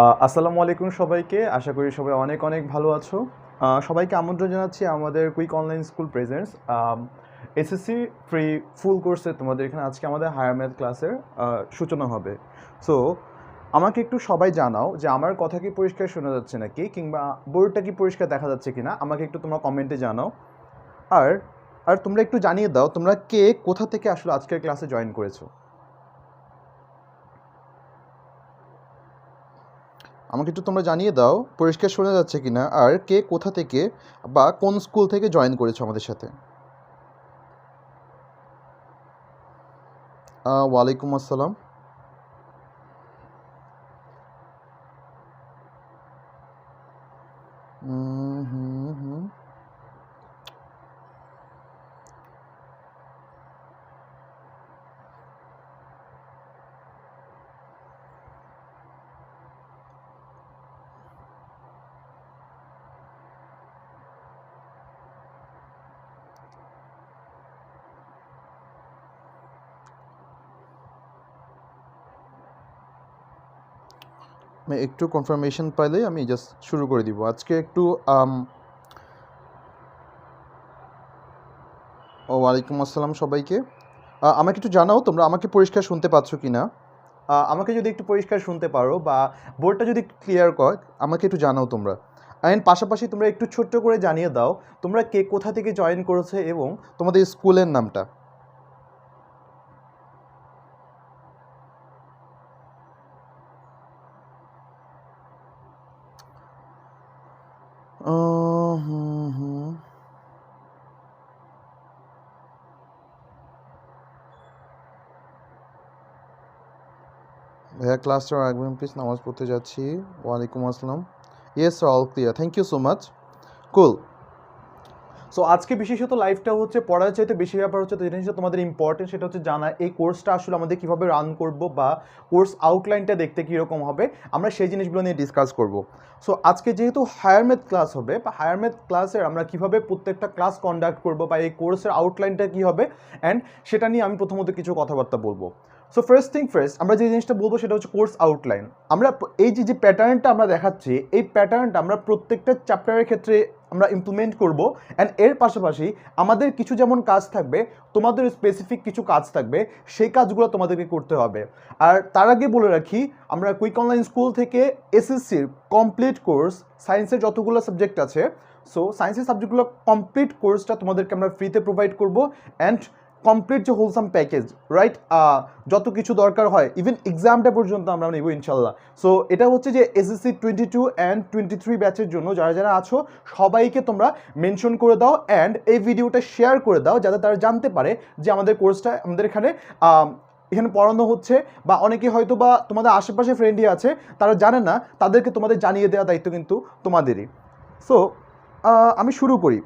আসসালামু আলাইকুম সবাইকে। আশা করি সবাই অনেক অনেক ভালো আছো। সবাইকে আমন্ত্রণ জানাচ্ছি আমাদের quick online school presents SSC free full কোর্সে তোমাদের এখানে আজকে আমাদের হায়ার ম্যাথ ক্লাসের সূচনা হবে। সো আমাকে একটু সবাই জানাও যে আমার কথা কি পরিষ্কার শোনা যাচ্ছে নাকি, কিংবা বোর্ডটা কি পরিষ্কার দেখা যাচ্ছে কিনা, আমাকে একটু তোমরা কমেন্টে জানাও। আর আর তোমরা একটু জানিয়ে দাও তোমরা কে কোথা থেকে আসলে আজকের ক্লাসে জয়েন করেছো। আমাকে একটু তোমরা জানিয়ে দাও পরিষ্কার শোনা যাচ্ছে কিনা, আর কে কোথা থেকে বা কোন স্কুল থেকে জয়েন করেছো আমাদের সাথে। ওয়ালাইকুম আসসালাম। হুম হুম। আমি একটু কনফার্মেশন পাইলে আমি জাস্ট শুরু করে দিব আজকে একটু। ওয়ালাইকুম আসসালাম সবাইকে। আমাকে একটু জানাও তোমরা আমাকে পরিষ্কার শুনতে পাচ্ছ কি না। আমাকে যদি একটু পরিষ্কার শুনতে পারো বা বোর্ডটা যদি ক্লিয়ার কর আমাকে একটু জানাও তোমরা। অ্যান্ড পাশাপাশি তোমরা একটু ছোট্ট করে জানিয়ে দাও তোমরা কে কোথা থেকে জয়েন করেছো এবং তোমাদের স্কুলের নামটা। হুম হুম। ভাইয়া ক্লাসটা রাখবেন প্লিজ, নামাজ পড়তে যাচ্ছি। ওয়ালাইকুম আসসালাম। Yes sir, all clear, thank you so much. Cool. So আজকে বিশেষত লাইফটা হচ্ছে পড়ার চাইতে বেশি ব্যাপার হচ্ছে, তো জিনিসটা তোমাদের ইম্পর্টেন্ট সেটা হচ্ছে জানা এই কোর্সটা আসলে আমাদের কীভাবে রান করব বা কোর্স আউটলাইনটা দেখতে কীরকম হবে, আমরা সেই জিনিসগুলো নিয়ে ডিসকাস করব। সো আজকে যেহেতু হায়ার ম্যাথ ক্লাস হবে বা হায়ার ম্যাথ ক্লাসের আমরা কীভাবে প্রত্যেকটা ক্লাস কন্ডাক্ট করব বা এই কোর্সের আউটলাইনটা কী হবে, অ্যান্ড সেটা নিয়ে আমি প্রথমত কিছু কথাবার্তা বলবো। সো ফার্স্ট থিং ফার্স্ট, আমরা যে জিনিসটা বলবো সেটা হচ্ছে কোর্স আউটলাইন। আমরা এই যে প্যাটার্নটা আমরা দেখাচ্ছি, এই প্যাটার্নটা আমরা প্রত্যেকটা চ্যাপ্টারের ক্ষেত্রে আমরা ইমপ্লিমেন্ট করব। অ্যান্ড এর পাশাপাশি আমাদের কিছু যেমন কাজ থাকবে, তোমাদের স্পেসিফিক কিছু কাজ থাকবে, সেই কাজগুলো তোমাদেরকে করতে হবে। আর তার আগে বলে রাখি, আমরা কুইক অনলাইন স্কুল থেকে এসএসসির কমপ্লিট কোর্স, সায়েন্সের যতগুলো সাবজেক্ট আছে, সো সায়েন্সের সাবজেক্টগুলো কমপ্লিট কোর্সটা তোমাদেরকে আমরা ফ্রিতে প্রোভাইড করব। অ্যান্ড কমপ্লিট যে হোলসাম প্যাকেজ, রাইট, যত কিছু দরকার হয় ইভেন এক্সামটা পর্যন্ত আমরা নেব ইনশাল্লাহ। সো এটা হচ্ছে যে এসএসসি 22 অ্যান্ড 23 ব্যাচের জন্য যারা যারা আছো সবাইকে তোমরা মেনশন করে দাও অ্যান্ড এই ভিডিওটা শেয়ার করে দাও, যাতে তারা জানতে পারে যে আমাদের কোর্সটা আমাদের এখানে এখানে পড়ানো হচ্ছে। বা অনেকে হয়তো বা তোমাদের আশেপাশে ফ্রেন্ডই আছে, তারা জানে না, তাদেরকে তোমাদের জানিয়ে দেওয়া দায়িত্ব কিন্তু তোমাদেরই। সো আমি শুরু করি।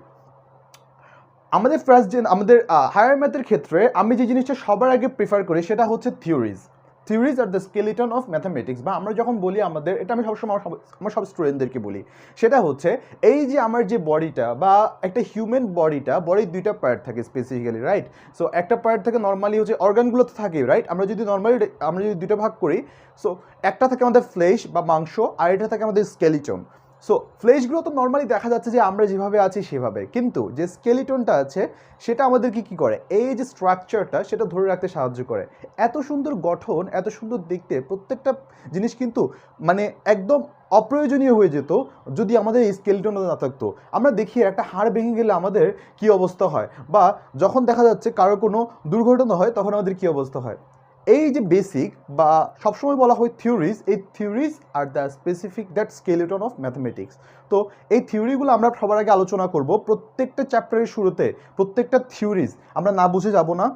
আমাদের ফার্স্ট আমাদের হায়ার ম্যাথের ক্ষেত্রে আমি যে জিনিসটা সবার আগে প্রিফার করি সেটা হচ্ছে theories. Theories are the skeleton of mathematics, বা আমরা যখন বলি আমাদের, এটা আমি সবসময় আমার সব স্টুডেন্টদেরকে বলি, সেটা হচ্ছে এই যে আমার যে বডিটা বা একটা হিউম্যান বডির দুইটা পার্ট থাকে স্পেসিফিক্যালি, রাইট। সো একটা পার্ট থাকে নর্মালি হচ্ছে অর্গানগুলো তো থাকে, রাইট। আমরা যদি দুইটা ভাগ করি, সো একটা থাকে আমাদের ফ্লেশ বা মাংস, আর এটা থাকে আমাদের স্কেলিটন। সো ফ্লেশগুলো তো নর্মালি দেখা যাচ্ছে যে আমরা যেভাবে আছি সেভাবে, কিন্তু যে স্কেলিটনটা আছে সেটা আমাদেরকে কী করে, এই যে স্ট্রাকচারটা সেটা ধরে রাখতে সাহায্য করে। এত সুন্দর গঠন, এত সুন্দর দেখতে প্রত্যেকটা জিনিস কিন্তু মানে একদম অপ্রয়োজনীয় হয়ে যেত যদি আমাদের এই স্কেলিটনটা না থাকতো। আমরা দেখি একটা হাড় ভেঙে গেলে আমাদের কী অবস্থা হয়, বা যখন দেখা যাচ্ছে কারো কোনো দুর্ঘটনা হয় তখন আমাদের কী অবস্থা হয়। এই যে বেসিক বা সবসময় বলা হয় থিওরিজ, এই theories are the specific that skeleton of mathematics. তো এই থিওরিগুলো আমরা সবার আগে আলোচনা করব প্রত্যেকটা চ্যাপ্টারের শুরুতে। প্রত্যেকটা থিওরিজ আমরা না বুঝে যাব না,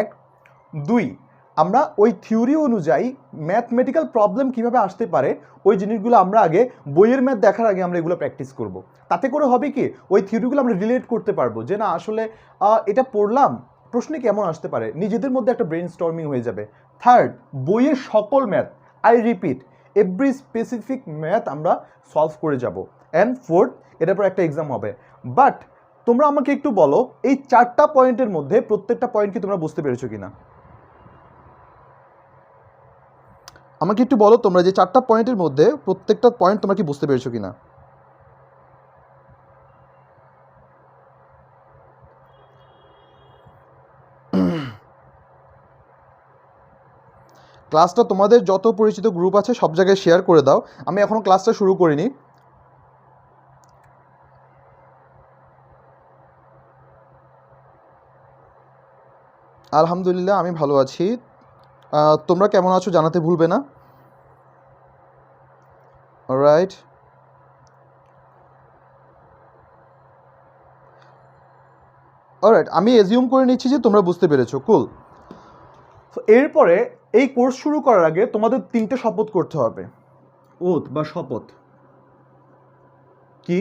এক। দুই, আমরা ওই থিওরি অনুযায়ী ম্যাথমেটিক্যাল প্রবলেম কীভাবে আসতে পারে ওই জিনিসগুলো আমরা আগে বইয়ের ম্যাথ দেখার আগে আমরা এগুলো প্র্যাকটিস করব। তাতে করে হবে কি, ওই থিওরিগুলো আমরা রিলেট করতে পারবো যে না আসলে এটা পড়লাম, প্রশ্নে কেমন আসতে পারে, নিজেদের মধ্যে একটা ব্রেন স্টর্মিং হয়ে যাবে। থার্ড, বইয়ের সকল math, I repeat, every specific math আমরা সলভ করে যাব। অ্যান্ড ফোর্থ, এটার পর একটা এক্সাম হবে। বাট তোমরা আমাকে একটু বলো এই চারটা পয়েন্টের মধ্যে প্রত্যেকটা পয়েন্ট কি তোমরা বুঝতে পেরেছো কিনা। আমাকে একটু বলো তোমরা যে 4টা পয়েন্টের মধ্যে প্রত্যেকটা পয়েন্ট তোমরা কি বুঝতে পেরেছো কিনা। ক্লাসটা তোমাদের যত পরিচিত গ্রুপ আছে সব জায়গায় শেয়ার করে দাও। আমি এখনও ক্লাসটা শুরু করিনি। আলহামদুলিল্লাহ আমি ভালো আছি। তোমরা কেমন আছো জানাতে ভুলবে না। অলরাইট, অলরাইট, আমি এজিউম করে নিচ্ছি যে তোমরা বুঝতে পেরেছো। কুল। এরপরে এই কোর্স শুরু করার আগে তোমাদের 3টে শপথ করতে হবে। ওথ বা শপথ কি?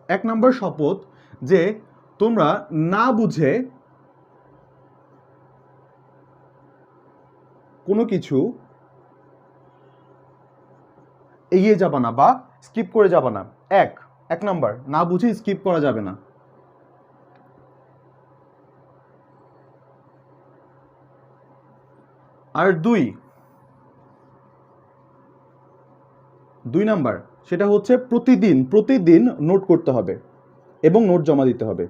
এক নম্বর শপথ যে তোমরা না বুঝে কোনো কিছু এগিয়ে যাবা না বা স্কিপ করে যাবা না। এক নাম্বার, না বুঝে স্কিপ করা যাবে না। আর দুই নাম্বার, সেটা হচ্ছে প্রতিদিন নোট করতে হবে এবং নোট জমা দিতে হবে।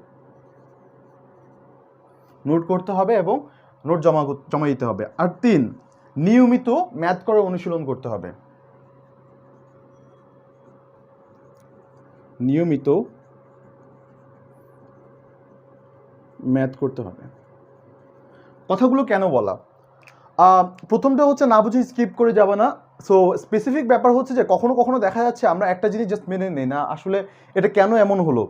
নোট করতে হবে এবং নোট জমা দিতে হবে। আর 3, নিয়মিত ম্যাথ করার অনুশীলন করতে হবে। নিয়মিত ম্যাথ করতে হবে। কথাগুলো কেন বলা? প্রথমটা হচ্ছে না বুঝে স্কিপ করে যাবে না। সো স্পেসিফিক ব্যাপার হচ্ছে যে কখনো কখনো দেখা যাচ্ছে আমরা একটা জিনিস জাস্ট মেনে নিই না, আসলে এটা কেন এমন হলো।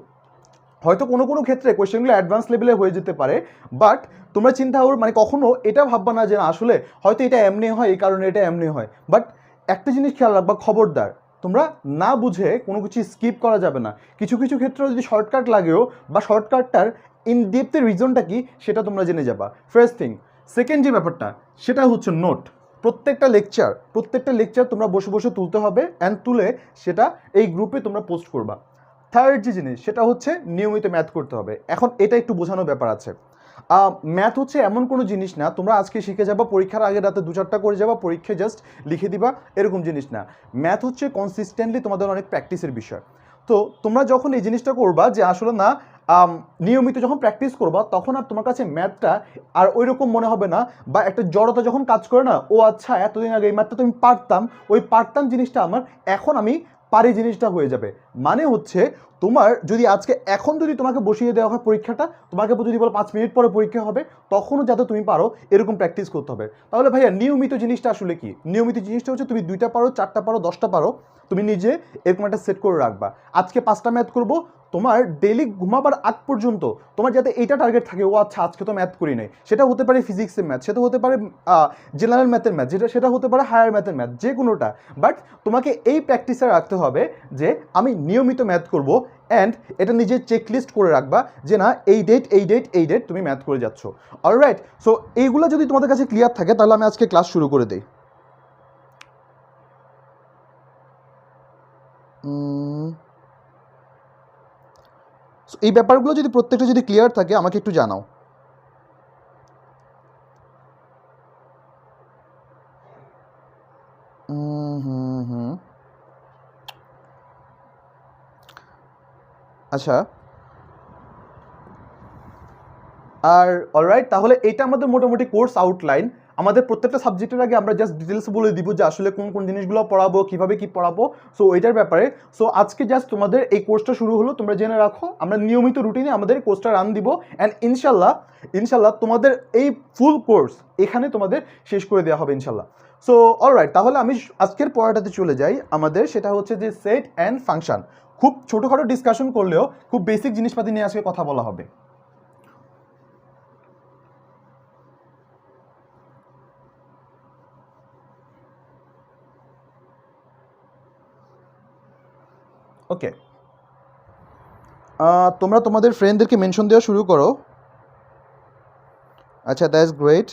হয়তো কোনো কোনো ক্ষেত্রে কোয়েশ্চেনগুলো অ্যাডভান্স লেভেলে হয়ে যেতে পারে, বাট তোমরা চিন্তা করো মানে কখনো এটা ভাববা না যে আসলে হয়তো এটা এমনি হয়, এই কারণে এটা এমনি হয়। বাট একটা জিনিস খেয়াল রাখবা, খবরদার তোমরা না বুঝে কোনো কিছু স্কিপ করা যাবে না। কিছু কিছু ক্ষেত্রে যদি শর্টকাট লাগেও বা শর্টকাটটার ইন ডেপথের রিজনটা কি সেটা তোমরা জেনে যাবা। First thing. সেকেন্ড যে ব্যাপারটা সেটা হচ্ছে নোট। প্রত্যেকটা লেকচার তোমরা বসে বসে তুলতে হবে, অ্যান্ড তুলে সেটা এই গ্রুপে তোমরা পোস্ট করবা। থার্ড যে জিনিস সেটা হচ্ছে নিয়মিত ম্যাথ করতে হবে। এখন এটা একটু বোঝানোর ব্যাপার আছে। ম্যাথ হচ্ছে এমন কোনো জিনিস না তোমরা আজকে শিখে যাবা, পরীক্ষার আগে রাতে 2-4টা করে যাবা, পরীক্ষায় জাস্ট লিখে দিবা, এরকম জিনিস না। ম্যাথ হচ্ছে কনসিস্টেন্টলি তোমাদের অনেক প্র্যাকটিসের বিষয়। তো তোমরা যখন এই জিনিসটা করবা যে আসলে না নিয়মিত যখন প্র্যাকটিস করবা তখন আর তোমার কাছে ম্যাথটা আর ওই রকম মনে হবে না, বা একটা জড়তা যখন কাজ করে না, ও আচ্ছা এতদিন আগে এই ম্যাথটা তো আমি পারতাম, ওই পারতাম জিনিসটা আমার এখন আমি পারি জিনিসটা হয়ে যাবে। মানে হচ্ছে তোমার যদি এখন যদি তোমাকে বসিয়ে দেওয়া হয় পরীক্ষাটা, তোমাকে যদি বলো 5 মিনিট পরে পরীক্ষা হবে, তখনও যাতে তুমি পারো এরকম প্র্যাকটিস করতে হবে। তাহলে ভাইয়া নিয়মিত জিনিসটা আসলে কি? নিয়মিত জিনিসটা হচ্ছে তুমি 2টা পারো, 4টা পারো, 10টা পারো, তুমি নিজে এরকম একটা সেট করে রাখবা। আজকে 5টা ম্যাথ করবো, তোমার ডেইলি ঘুমাবার আগ পর্যন্ত তোমার যাতে এইটা টার্গেট থাকে, ও আচ্ছা আজকে তো ম্যাথ করি নাই। সেটা হতে পারে ফিজিক্সের ম্যাথ, সেটা হতে পারে জেনারেল ম্যাথের ম্যাথ, সেটা হতে পারে হায়ার ম্যাথের ম্যাথ, যে কোনোটা। বাট তোমাকে এই প্র্যাকটিসে রাখতে হবে যে আমি নিয়মিত ম্যাথ করব, অ্যান্ড এটা নিজে চেকলিস্ট করে রাখবা যে না এই ডেট তুমি ম্যাথ করে যাচ্ছ। অলরাইট, সো এইগুলো যদি তোমাদের কাছে ক্লিয়ার থাকে তাহলে আমি আজকে ক্লাস শুরু করে দিই। এই ব্যাপারগুলো যদি প্রত্যেকটা যদি ক্লিয়ার থাকে আমাকে একটু জানাও। আচ্ছা, আর অলরাইট, তাহলে এটা আমাদের মোটামুটি কোর্স আউটলাইন। আমাদের প্রত্যেকটা সাবজেক্টের আগে আমরা জাস্ট ডিটেলস বলে দিব যে আসলে কোন কোন জিনিসগুলো পড়াবো, কীভাবে কী পড়াবো, সো এটার ব্যাপারে। সো আজকে জাস্ট তোমাদের এই কোর্সটা শুরু হলো, তোমরা জেনে রাখো আমরা নিয়মিত রুটিনে আমাদের কোর্সটা রান দিব, অ্যান্ড ইনশাল্লাহ তোমাদের এই ফুল কোর্স এখানে তোমাদের শেষ করে দেওয়া হবে ইনশাল্লাহ। সো অলরাইট, তাহলে আমি আজকের পড়াটাতে চলে যাই। আমাদের সেটা হচ্ছে যে সেট অ্যান্ড ফাংশন। খুব ছোটোখাটো ডিসকাশন করলেও খুব বেসিক জিনিসপাতি নিয়ে আজকে কথা বলা হবে। ওকে, তোমরা তোমাদের ফ্রেন্ডদেরকে মেনশন দেওয়া শুরু করো। আচ্ছা, দ্যাটস গ্রেট।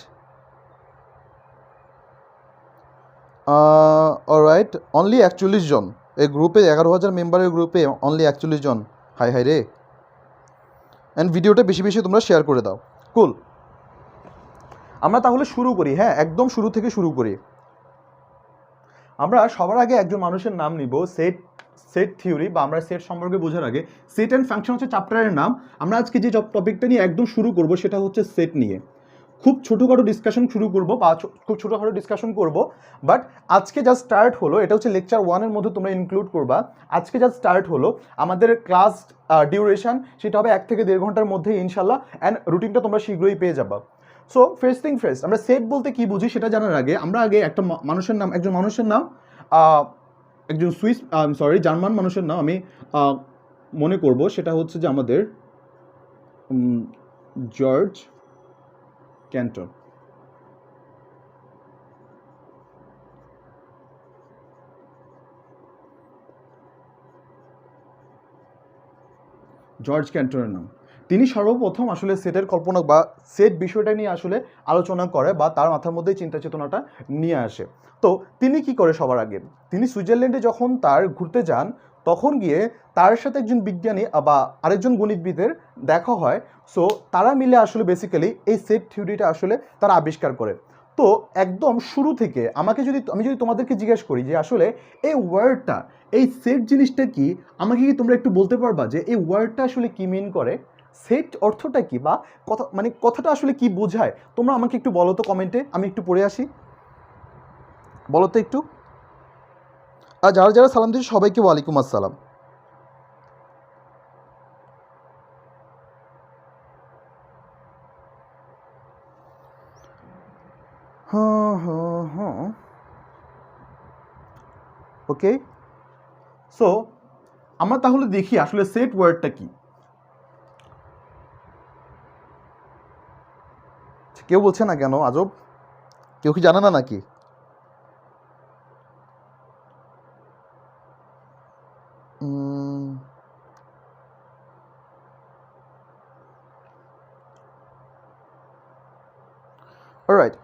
অলরাইট, অনলি 41 জন এই গ্রুপে, 11,000 মেম্বারের গ্রুপে অনলি 41 জন। হাই হাই রে। অ্যান্ড ভিডিওটা বেশি বেশি তোমরা শেয়ার করে দাও। কুল। আমরা তাহলে শুরু করি, হ্যাঁ একদম শুরু থেকে শুরু করি। আমরা সবার আগে একজন মানুষের নাম নিব, সেট থিওরি বা আমরা সেট সম্পর্কে বোঝার আগে, সেট অ্যান্ড ফাংশন হচ্ছে চ্যাপ্টারের নাম। আমরা আজকে যে টপিকটা নিয়ে একদম শুরু করব সেটা হচ্ছে সেট নিয়ে। খুব ছোটোখাটো ডিসকাশন শুরু করবো বা খুব ছোটোখাটো ডিসকাশন করব, বাট আজকে যা স্টার্ট হলো এটা হচ্ছে লেকচার 1-এর মধ্যে তোমরা ইনক্লুড করবা। আজকে যা স্টার্ট হলো আমাদের ক্লাস ডিউরেশন সেটা হবে 1 থেকে 1.5 ঘন্টার মধ্যে ইনশাল্লাহ, অ্যান্ড রুটিনটা তোমরা শীঘ্রই পেয়ে যাবা। সো ফার্স্ট থিং ফার্স্ট, আমরা সেট বলতে কি বুঝি সেটা জানার আগে আমরা আগে একটা একজন মানুষের নাম, একজন জার্মান মানুষের নাম আমি মনে করব, সেটা হচ্ছে যে আমাদের জর্জ ক্যান্টর। জর্জ ক্যান্টরের নাম। তিনি সর্বপ্রথম আসলে সেটের কল্পনা বা সেট বিষয়টা নিয়ে আসলে আলোচনা করে বা তার মাথার মধ্যে চিন্তা চেতনাটা নিয়ে আসে। তো তিনি কি করে সবার আগে, তিনি সুইজারল্যান্ডে যখন তার ঘুরতে যান তখন গিয়ে তার সাথে একজন বিজ্ঞানী বা আরেকজন গণিতবিদের দেখা হয়। সো তারা মিলে আসলে বেসিক্যালি এই সেট থিওরিটা আসলে তারা আবিষ্কার করে। তো একদম শুরু থেকে আমি যদি তোমাদেরকে জিজ্ঞেস করি যে আসলে এই ওয়ার্ডটা, এই সেট জিনিসটা কি, আমাকে কি তোমরা একটু বলতে পারবা যে এই ওয়ার্ডটা আসলে কি মিন করে, সেট অর্থটা কি, বা কথা মানে কথাটা আসলে কি বোঝায়? তোমরা আমাকে একটু বলো তো কমেন্টে, আমি একটু পড়ে আসি, বলো তো একটু। আর যারা যারা সালাম দিচ্ছি সবাইকে ওয়ালাইকুম আসসালাম। হ্যাঁ হ্যাঁ হ্যাঁ, ওকে। সো আমরা তাহলে দেখি আসলে সেট ওয়ার্ডটা কি। কেউ বলছে না কেন, আজব, কেউ কি জানে না নাকি? অলরাইট,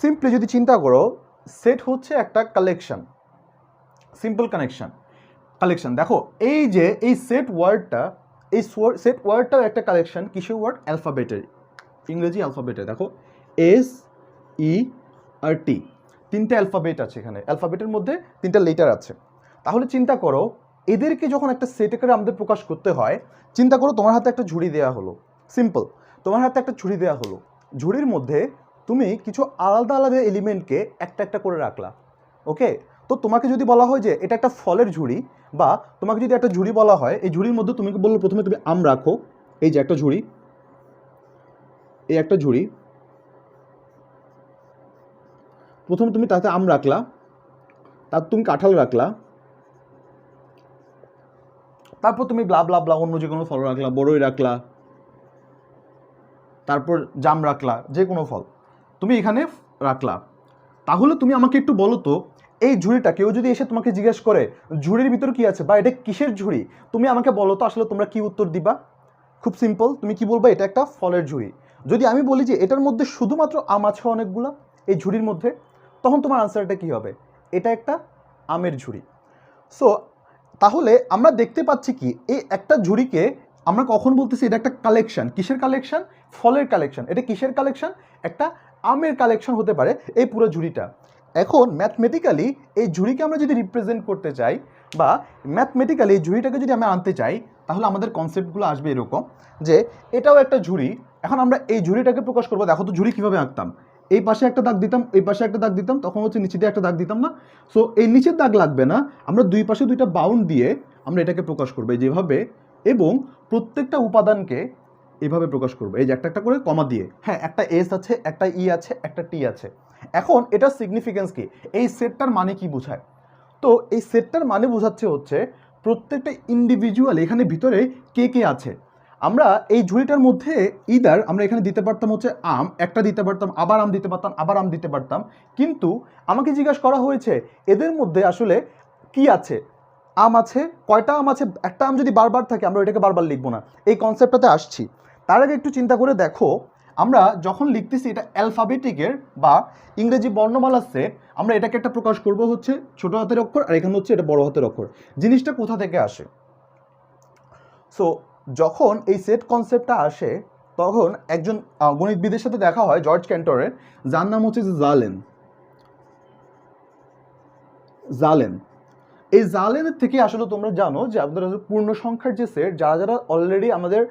সিম্পলি যদি চিন্তা করো, সেট হচ্ছে একটা কালেকশন, সিম্পল কালেকশন। দেখো এই যে এই সেট ওয়ার্ডটা, এই সেট ওয়ার্ডটাও একটা কালেকশন, কিসের ওয়ার্ড? অ্যালফাবেটের, ইংরেজি অ্যালফাবেটের। দেখো এস ই আর টি, 3টে অ্যালফাবেট আছে এখানে, অ্যালফাবেটের মধ্যে 3টা লেটার আছে। তাহলে চিন্তা করো এদেরকে যখন একটা সেট করে আমাদের প্রকাশ করতে হয়, চিন্তা করো তোমার হাতে একটা ঝুড়ি দেওয়া হলো, সিম্পল, তোমার হাতে একটা ঝুড়ি দেওয়া হলো, ঝুড়ির মধ্যে তুমি কিছু আলাদা আলাদা এলিমেন্টকে একটা একটা করে রাখলা, ওকে। তো তোমাকে যদি বলা হয় যে এটা একটা ফলের ঝুড়ি, বা তোমাকে যদি একটা ঝুড়ি বলা হয়, এই ঝুড়ির মধ্যে তুমি বললো প্রথমে তুমি আম রাখো, এই যে একটা ঝুড়ি, এই একটা ঝুড়ি, প্রথমে তুমি তাতে আম রাখলা, তার তুমি কাঁঠাল রাখলা, তারপর তুমি ব্লা ব্লা ব্লা অন্য যে কোনো ফল রাখলা, বড়ই রাখলা, তারপর জাম রাখলা, যে কোনো ফল তুমি এখানে রাখলা। তাহলে তুমি আমাকে একটু বলো তো, এই ঝুড়িটা কেউ যদি এসে তোমাকে জিজ্ঞেস করে ঝুড়ির ভিতর কি আছে বা এটা কিসের ঝুড়ি, তুমি আমাকে বলো তো আসলে তোমরা কি উত্তর দিবা? খুব সিম্পল, তুমি কি বলবা? এটা একটা ফলের ঝুড়ি। যদি আমি বলি যে এটার মধ্যে শুধুমাত্র আম আছে অনেকগুলো এই ঝুড়ির মধ্যে, তখন তোমার আনসারটা কি হবে? এটা একটা আমের ঝুড়ি। সো তাহলে আমরা দেখতে পাচ্ছি কি, এই একটা ঝুড়িকে আমরা কখন বলতেছি এটা একটা কালেকশন, কিসের কালেকশন? ফলের কালেকশন। এটা কিসের কালেকশন? একটা আমের কালেকশন হতে পারে এই পুরো ঝুড়িটা। এখন ম্যাথমেটিক্যালি এই ঝুড়িকে আমরা যদি রিপ্রেজেন্ট করতে চাই, বা ম্যাথমেটিক্যালি এই ঝুড়িটাকে যদি আমরা আনতে চাই, তাহলে আমাদের কনসেপ্টগুলো আসবে এরকম যে এটাও একটা ঝুড়ি। এখন আমরা এই ঝুড়িটাকে প্রকাশ করবো, দেখো তো ঝুড়ি কীভাবে আঁকতাম, এই পাশে একটা দাগ দিতাম, এই পাশে একটা দাগ দিতাম, তখন হচ্ছে নিচে দিয়ে একটা দাগ দিতাম না? সো এই নিচের দাগ লাগবে না, আমরা দুই পাশে দুইটা বাউন্ড দিয়ে আমরা এটাকে প্রকাশ করবো যেভাবে, এবং প্রত্যেকটা উপাদানকে এভাবে প্রকাশ করবো, এই যে একটা একটা করে কমা দিয়ে। হ্যাঁ, একটা এস আছে, একটা ই আছে, একটা টি আছে। এখন এটার সিগনিফিকেন্স কি, এই সেটটার মানে কি বোঝায়? তো এই সেটটার মানে বোঝাচ্ছে হচ্ছে প্রত্যেকটা ইন্ডিভিজুয়াল এখানে ভিতরে কে কে আছে। আমরা এই ঝুড়িটার মধ্যে ইদার আমরা এখানে দিতে পারতাম হচ্ছে আম, একটা দিতে পারতাম, আবার আম দিতে পারতাম, আবার আম দিতে পারতাম, কিন্তু আমাকে জিজ্ঞাসা করা হয়েছে এদের মধ্যে আসলে কি আছে। আম আছে, কয়টা আম আছে? একটা আম যদি বারবার থাকে আমরা ওইটাকে বারবার লিখবো না, এই কনসেপ্টটাতে আসছি। তার আগে একটু চিন্তা করে দেখো, আমরা যখন লিখতেছি এটা অ্যালফাবেটিকের বা ইংরেজি বর্ণমালার সেট, আমরা এটাকে একটা প্রকাশ করব হচ্ছে ছোট হাতের অক্ষর, আর এখানে হচ্ছে এটা বড় হাতের অক্ষর। জিনিসটা কোথা থেকে আসে? সো যখন এই সেট কনসেপ্টটা আসে, তখন একজন গণিতবিদের সাথে দেখা হয় জর্জ ক্যান্টরের, যার নাম হচ্ছে যে জালেন। এই জালেনের থেকে আসলে তোমরা জানো যে আমাদের পূর্ণ সংখ্যার যে সেট, যারা যারা অলরেডি আমাদের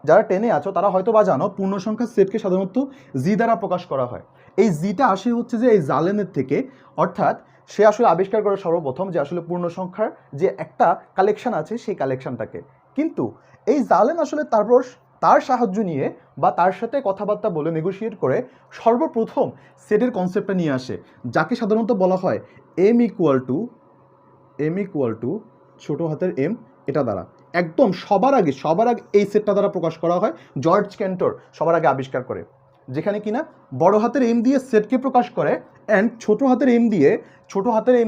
যারা টেনে আছো তারা হয়তো বা জানো পূর্ণ সংখ্যার সেটকে সাধারণত জি দ্বারা প্রকাশ করা হয়। এই জিটা আসে হচ্ছে যে এই জালেনের থেকে, অর্থাৎ সে আসলে আবিষ্কার করে সর্বপ্রথম যে আসলে পূর্ণ সংখ্যার যে একটা কালেকশন আছে সেই কালেকশনটাকে। কিন্তু এই জালেন আসলে তারপর তার সাহায্য নিয়ে বা তার সাথে কথাবার্তা বলে নেগোশিয়েট করে সর্বপ্রথম সেটের কনসেপ্টটা নিয়ে আসে, যাকে সাধারণত বলা হয় এম ইকুয়াল টু ছোট হাতের এম, এটা দ্বারা একদম সবার আগে এই সেটটা দ্বারা প্রকাশ করা হয়। জর্জ ক্যান্টর সবার আগে আবিষ্কার করে, যেখানে কিনা বড় হাতের এম দিয়ে সেটকে প্রকাশ করে অ্যান্ড ছোট হাতের এম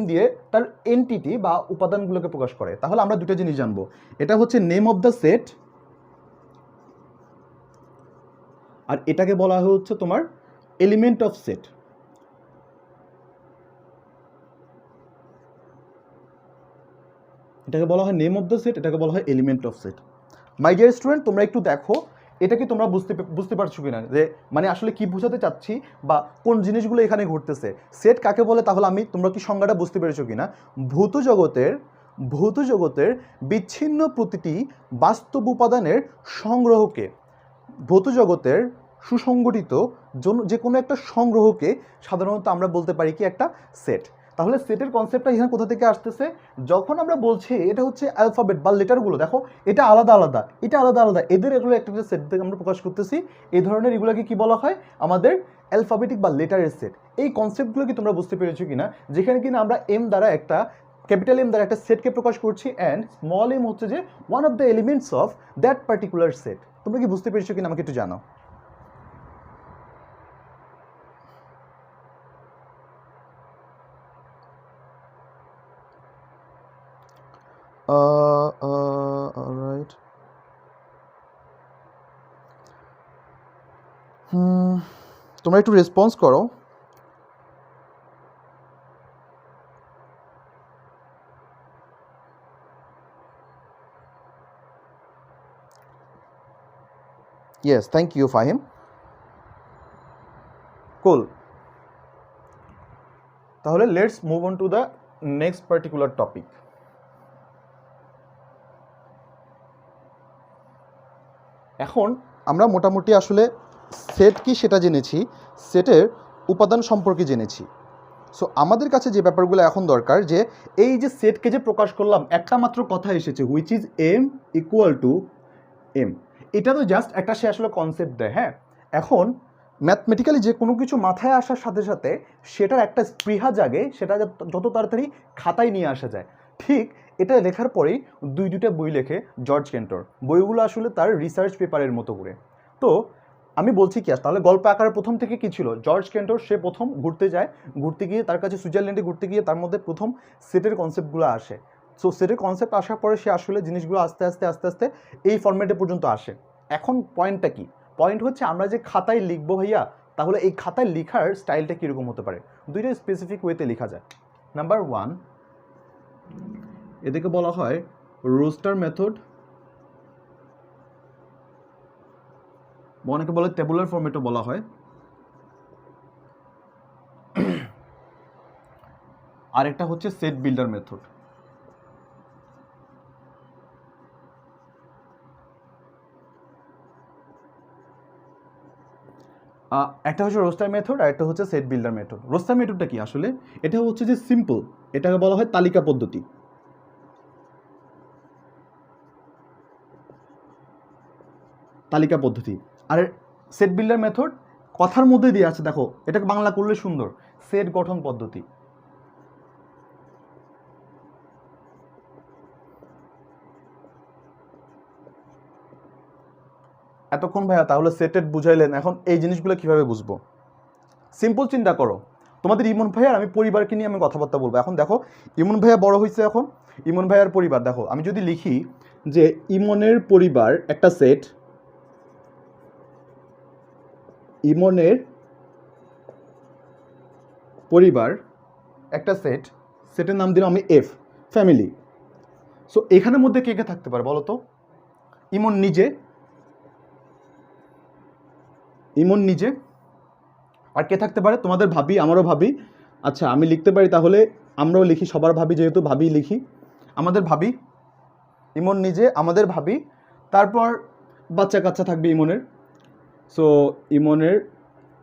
দিয়ে তার এন্টিটি বা উপাদানগুলোকে প্রকাশ করে। তাহলে আমরা দুটো জিনিস জানবো, এটা হচ্ছে নেম অফ দ্য সেট, আর এটাকে বলা হচ্ছে তোমার এলিমেন্ট অফ সেট। এটাকে বলা হয় নেম অফ দ্য সেট, এটাকে বলা হয় element of set. My dear student, তোমরা একটু দেখো এটা কি তোমরা বুঝতে পারছো কিনা, যে মানে আসলে কি বোঝাতে চাচ্ছি বা কোন জিনিসগুলো এখানে ঘটতেছে। সেট কাকে বলে, তাহলে তোমরা কি সংজ্ঞাটা বুঝতে পেরেছো কিনা? ভৌত জগতের বিচ্ছিন্ন প্রতিটি বাস্তব উপাদানের সংগ্রহকে, ভৌত জগতের সুসংগঠিত যে কোনো একটা সংগ্রহকে সাধারণত আমরা বলতে পারি কি একটা সেট। তাহলে সেটের কনসেপ্টটা এখানে কোথা থেকে আসতেছে? যখন আমরা বলছি এটা হচ্ছে অ্যালফাবেট বা লেটারগুলো, দেখো এটা আলাদা আলাদা, এদের এগুলো একটা সেট থেকে আমরা প্রকাশ করতেছি, এই ধরনের এগুলোকে কি বলা হয়? আমাদের অ্যালফাবেটিক বা লেটারের সেট। এই কনসেপ্টগুলো কি তোমরা বুঝতে পেরেছো কিনা, যেখানে কিনা আমরা এম দ্বারা একটা ক্যাপিটাল এম দ্বারা একটা সেটকে প্রকাশ করছি অ্যান্ড স্মল এম হচ্ছে যে one of the elements of that particular set. তোমরা কি বুঝতে পেরেছো কিনা আমাকে একটু জানাও। Alright. তোমরা একটু রেসপন্স করো। Yes, thank you, Fahim. Cool. তাহলে let's move on to the next particular topic. এখন আমরা মোটামুটি আসলে সেট কি সেটা জেনেছি, সেটের উপাদান সম্পর্কে জেনেছি। সো আমাদের কাছে যে ব্যাপারগুলো এখন দরকার, যে এই যে সেটকে যে প্রকাশ করলাম, একটা মাত্র কথা এসেছে which is M equal to M. এটা তো জাস্ট একটা সে আসলে কনসেপ্ট দেয়। হ্যাঁ, এখন ম্যাথমেটিক্যালি যে কোনো কিছু মাথায় আসার সাথে সাথে সেটার একটা স্পৃহা জাগে, সেটা যত তাড়াতাড়ি খাতায় নিয়ে আসা যায়। ঠিক এটা লেখার পরেই দুইটা বই লেখে জর্জ ক্যান্টর। বইগুলো আসলে তার রিসার্চ পেপারের মতো করে। তো আমি বলছি কি, তাহলে গল্প আকারের প্রথম থেকে কি ছিল? জর্জ ক্যান্টর সে প্রথম ঘুরতে গিয়ে তার কাছে সুইজারল্যান্ডে ঘুরতে গিয়ে তার মধ্যে প্রথম সেটের কনসেপ্টগুলো আসে। সো সেটের কনসেপ্ট আসার পরে সে আসলে জিনিসগুলো আস্তে আস্তে এই ফরম্যাটে পর্যন্ত আসে। এখন পয়েন্টটা কি? পয়েন্ট হচ্ছে আমরা যে খাতায় লিখবো ভাইয়া, তাহলে এই খাতায় লেখার স্টাইলটা কীরকম হতে পারে? দুইটা স্পেসিফিক ওয়েতে লেখা যায়। নাম্বার 1, এদেরকে বলা হয় রোস্টার মেথড, অনেকে বলে টেবুলার ফরম্যাটও বলা হয়। আরেকটা হচ্ছে সেট বিল্ডার মেথড। একটা হচ্ছে রোস্টার মেথড আর একটা হচ্ছে সেট বিল্ডার মেথড। রোস্টার মেথডটা কি আসলে? এটা হচ্ছে যে সিম্পল, এটাকে বলা হয় তালিকা পদ্ধতি। আর সেট বিল্ডার মেথড কথার মধ্যে দিয়ে আছে, দেখো এটাকে বাংলা করলে সুন্দর, সেট গঠন পদ্ধতি। এতক্ষণ ভাইয়া তাহলে সেটেড বুঝাইলেন, এখন এই জিনিসগুলো কিভাবে বুঝবো? সিম্পল চিন্তা করো, তোমাদের ইমন ভাইয়ার আমি পরিবারকে নিয়ে আমি কথাবার্তা বলবো। এখন দেখো ইমন ভাইয়া বড় হয়েছে, এখন ইমন ভাইয়ার পরিবার দেখো, আমি যদি লিখি যে ইমনের পরিবার একটা সেট, ইমনের পরিবার একটা সেট, সেটের নাম দিলাম আমি এফ, ফ্যামিলি। সো এখানের মধ্যে কে কে থাকতে পারে বলো তো? ইমন নিজে, ইমন নিজে, আর কে থাকতে পারে? তোমাদের ভাবি, আমারও ভাবি। আচ্ছা আমি লিখতে পারি তাহলে, আমরাও লিখি, সবার ভাবি যেহেতু, ভাবি লিখি, আমাদের ভাবি, ইমন নিজে, আমাদের ভাবি, তারপর বাচ্চা কাচ্চা থাকবে ইমনের। সো ইমনের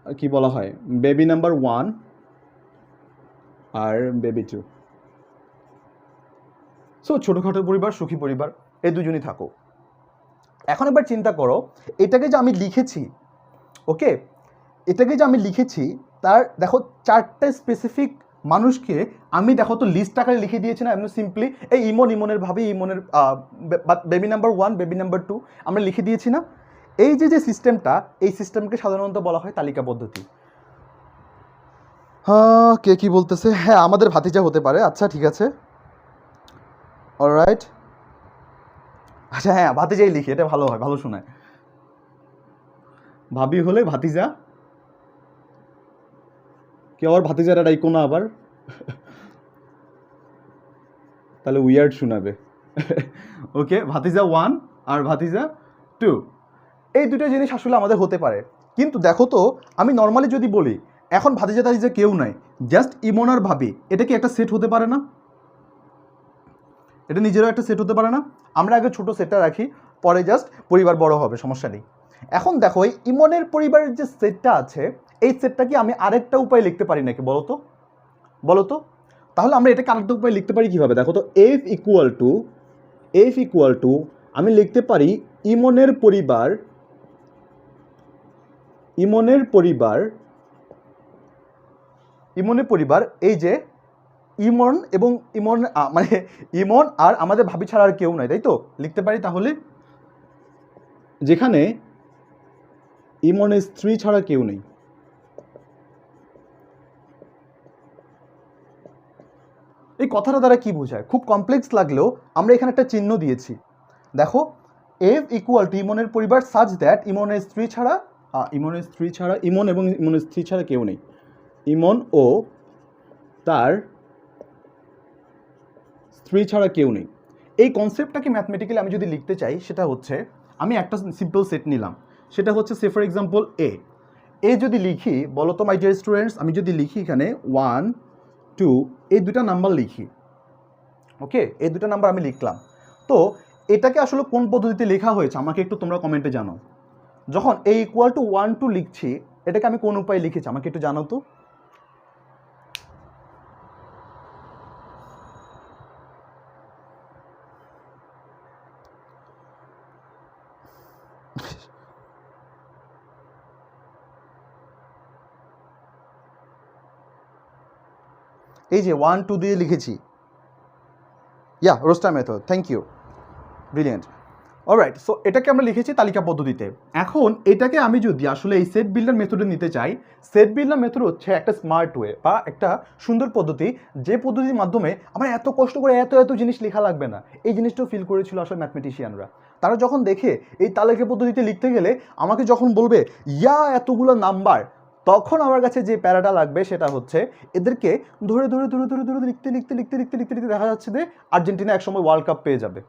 কি বলা হয়, বেবি নাম্বার 1 আর বেবি 2। সো ছোটোখাটো পরিবার, সুখী পরিবার, এই দুজনই থাকো। এখন এবার চিন্তা করো, এটাকে যে আমি লিখেছি, ওকে, এটাকে যে আমি লিখেছি, তার দেখো 4টে স্পেসিফিক মানুষকে আমি দেখো তো লিস্ট আকারে লিখে দিয়েছি না, এমনি সিম্পলি এই ইমন, ইমনের ভাবি, ইমনের বেবি নাম্বার 1, বেবি নাম্বার 2 আমরা লিখে দিয়েছি না। এই যে সিস্টেমটা, এই সিস্টেমকে সাধারণত বলা হয় তালিকা পদ্ধতি। হ্যাঁ, কে কি বলতেছে? হ্যাঁ, আমাদের ভাতিজা হতে পারে। আচ্ছা ঠিক আছে, অলরাইট। আচ্ছা হ্যাঁ, ভাতিজাই লিখি, এটা ভালো হয়, ভালো শোনায়। ভাবি হলে ভাতিজা, কেউ আবার ভাতিজারা ডাইকো না আবার, তাহলে উইয়ার্ড শোনাবে। ওকে, ভাতিজা 1 আর ভাতিজা 2, এই দুটো জিনিস আসলে আমাদের হতে পারে। কিন্তু দেখো তো, আমি নর্মালি যদি বলি এখন ভাতিজা টাতিজা কেউ নাই, জাস্ট ইমন আর ভাবি, এটা কি একটা সেট হতে পারে না? এটা নিজেরও একটা সেট হতে পারে না? আমরা আগে ছোট সেটটা রাখি, পরে জাস্ট পরিবার বড় হবে, সমস্যা নেই। এখন দেখো, এই ইমনের পরিবারের যে সেটটা আছে, এই সেটটা কি আমি আরেকটা উপায় লিখতে পারি নাকি? বলো তো, বলো তো। তাহলে আমরা এটাকে আরেকটা উপায় লিখতে পারি কিভাবে? দেখো তো, এফ ইকুয়াল টু আমি লিখতে পারি ইমনের পরিবার, ইমনের পরিবার, ইমনের পরিবার, এই যে ইমন এবং ইমন, মানে ইমন আর আমাদের ভাবি ছাড়া আর কেউ নাই, তাই তো? লিখতে পারি তাহলে, যেখানে ইমনের স্ত্রী ছাড়া কেউ নেই। এই কথাটা দ্বারা কি বোঝায়? খুব কমপ্লেক্স লাগলেও আমরা এখানে একটা চিহ্ন দিয়েছি। দেখো, এফ ইকুয়াল টু ইমনের পরিবার সাচ দ্যাট ইমনের স্ত্রী ছাড়া, ইমন এবং ইমনের স্ত্রী ছাড়া কেউ নেই। ইমন ও তার স্ত্রী ছাড়া কেউ নেই। এই কনসেপ্টটাকে ম্যাথমেটিক্যালি আমি যদি লিখতে চাই, সেটা হচ্ছে, আমি একটা সিম্পল সেট নিলাম, সেটা হচ্ছে সে ফর এক্সাম্পল এ যদি লিখি, বলো তো মাই ডিয়ার স্টুডেন্টস, আমি যদি লিখি এখানে 1 2, এই দুটা নাম্বার লিখি, ওকে, এই দুটো নাম্বার আমি লিখলাম। তো এটাকে আসলে কোন পদ্ধতিতে লেখা হয়েছে আমাকে একটু তোমরা কমেন্টে জানাও। যখন এ ইকুয়াল টু 1 2 লিখছি, এটাকে আমি কোন উপায়ে লিখেছি আমাকে একটু জানাও তো। এই যে 1 2 দিয়ে লিখেছি, yeah roster method, thank you, brilliant. Alright, so এটাকে আমরা লিখেছি তালিকা পদ্ধতিতে। এখন এটাকে আমি যদি আসলে এই সেট বিল্ডার মেথডে নিতে চাই, সেট বিল্ডার মেথড হচ্ছে একটা স্মার্ট ওয়ে বা একটা সুন্দর পদ্ধতি, যে পদ্ধতির মাধ্যমে আমার এত কষ্ট করে এত জিনিস লেখা লাগবে না। এই জিনিসটাও ফিল করেছিল আসলে ম্যাথমেটিশিয়ানরা। তারা যখন দেখে এই তালিকা পদ্ধতিতে লিখতে গেলে আমাকে যখন বলবে ইয়া এতগুলো নাম্বার, তখন আমার কাছে যে প্যারাটা লাগবে সেটা হচ্ছে এদেরকে ধরে ধরে ধরে ধরে ধরে লিখতে লিখতে লিখতে লিখতে লিখতে লিখতে দেখা যাচ্ছে যে আর্জেন্টিনা একসময় ওয়ার্ল্ড কাপ পেয়ে যাবে,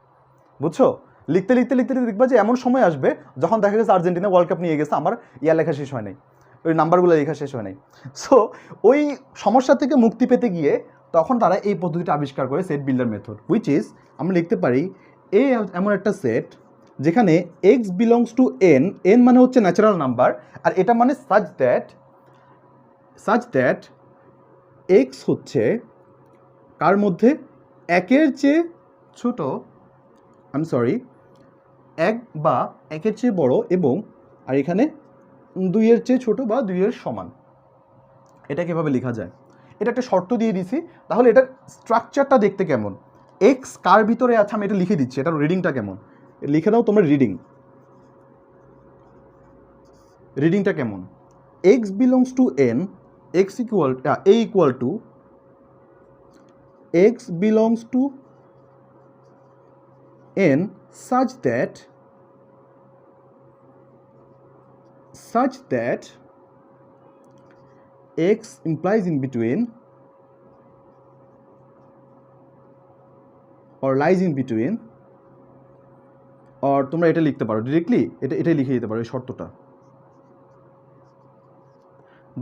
বুঝছো? লিখতে লিখতে লিখতে দেখবা যে এমন সময় আসবে যখন দেখা গেছে আর্জেন্টিনা ওয়ার্ল্ড কাপ নিয়ে গেছে, আমার ইয়া লেখা শেষ হয় নাই, ওই নাম্বারগুলো লেখা শেষ হয় নাই। সো ওই সমস্যা থেকে মুক্তি পেতে গিয়ে তখন তারা এই পদ্ধতিটা আবিষ্কার করে, set builder method, which is আমরা লিখতে পারি এ এমন একটা সেট যেখানে এক্স বিলংস টু এন মানে হচ্ছে ন্যাচারাল নাম্বার, আর এটা মানে সাচ দ্যাট এক্স হচ্ছে কার মধ্যে, একের চেয়ে ছোট, এক বা একের চেয়ে বড়, এবং আর এখানে 2-এর চেয়ে ছোট বা 2-এর সমান। এটা কিভাবে লেখা যায়? এটা একটা শর্ত দিয়ে দিছি, তাহলে এটার স্ট্রাকচারটা দেখতে কেমন, এক্স কার ভিতরে আছে আমি এটা লিখে দিচ্ছি, এটার রিডিংটা কেমন লিখে দাও তোমরা। রিডিংটা কেমন? X belongs to N, x equal A equal to x belongs to N such that x implies in between or lies in between, or তোমরা এটা লিখতে পারো ডিরেক্টলি, এটাই লিখে দিতে পারো এই শর্তটা।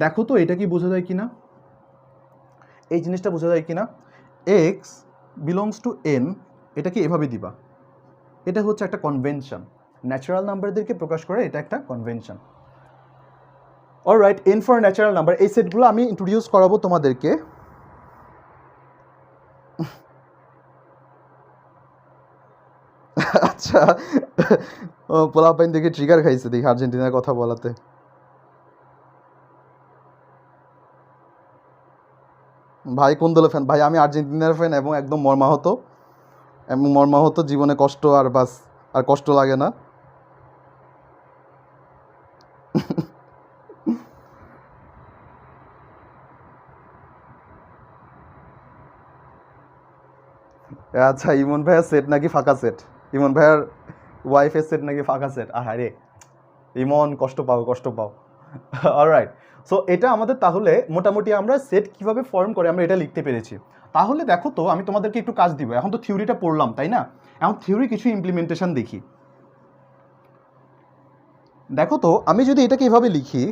দেখো তো এটা কি বোঝা যায় কিনা, এই জিনিসটা বোঝা যায় কিনা। এক্স বিলংস টু এন, এটা কি এভাবে দিবা, এটা হচ্ছে একটা কনভেনশন, ন্যাচারাল নাম্বারদেরকে প্রকাশ করে এটা একটা convention. Alright, N for natural number, এই সেটগুলো আমি ইন্ট্রোডিউস করাবো তোমাদেরকে। আচ্ছা, পোলাপাইন দেখে ট্রিগার খাইছে দেখি আর্জেন্টিনার কথা বলাতে। ভাই কোন দলের ফ্যান? ভাই আমি আর্জেন্টিনার ফ্যান এবং একদম মর্মাহত জীবনে কষ্ট আর বাস, আর কষ্ট লাগে না। আচ্ছা, ইমন ভাইয়ের সেট নাকি ফাঁকা সেট, ইমন ভাইয়ের ওয়াইফের সেট নাকি ফাঁকা সেট, আহারে ইমন কষ্ট পাও। অলরাইট, সো এটা আমাদের তাহলে মোটামুটি আমরা সেট কিভাবে ফর্ম করে আমরা এটা লিখতে পেরেছি। তাহলে দেখো তো আমি তোমাদেরকে একটু কাজ দিব, এখন তো থিওরিটা পড়লাম তাই না, এখন থিওরি কিছু ইমপ্লিমেন্টেশন দেখি। দেখো তো আমি যদি এটাকে এভাবে লিখি,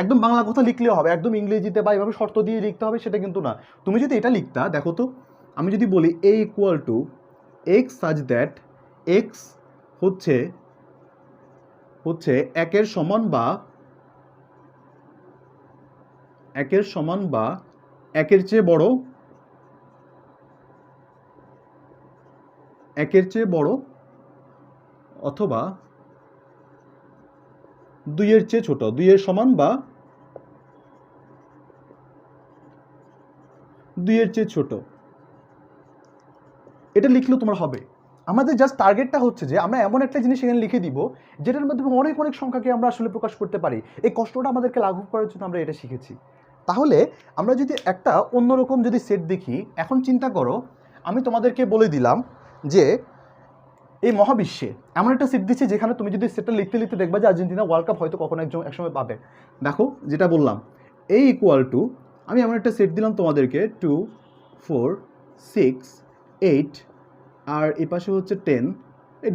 একদম বাংলা কথা লিখলেও হবে, একদম ইংরেজিতে বা এভাবে শর্ত দিয়ে লিখতে হবে সেটা কিন্তু না। তুমি যদি এটা লিখতা, দেখো তো আমি যদি বলি A equal to X such that X হচ্ছে একের সমান বা একের চেয়ে বড় অথবা দুইয়ের চেয়ে ছোট, দুইয়ের সমান বা দুইয়ের চেয়ে ছোট, এটা লিখলেও তোমার হবে। আমাদের জাস্ট টার্গেটটা হচ্ছে যে আমরা এমন একটা জিনিস এখানে লিখে দিব যেটার মাধ্যমে অনেক সংখ্যাকে আমরা আসলে প্রকাশ করতে পারি। এই কষ্টটা আমাদেরকে লাঘব করার জন্য আমরা এটা শিখেছি। তাহলে আমরা যদি একটা অন্যরকম যদি সেট দেখি, এখন চিন্তা করো আমি তোমাদেরকে বলে দিলাম যে এই মহাবিশ্বে এমন একটা সেট দিচ্ছে যেখানে তুমি যদি সেটটা লিখতে দেখবা যে আর্জেন্টিনা ওয়ার্ল্ড কাপ হয়তো কখনো একসময় পাবে। দেখো যেটা বললাম, এই ইকুয়াল টু আমি এমন একটা সেট দিলাম তোমাদেরকে 2 4 6 8, আর এ পাশে হচ্ছে 10, এই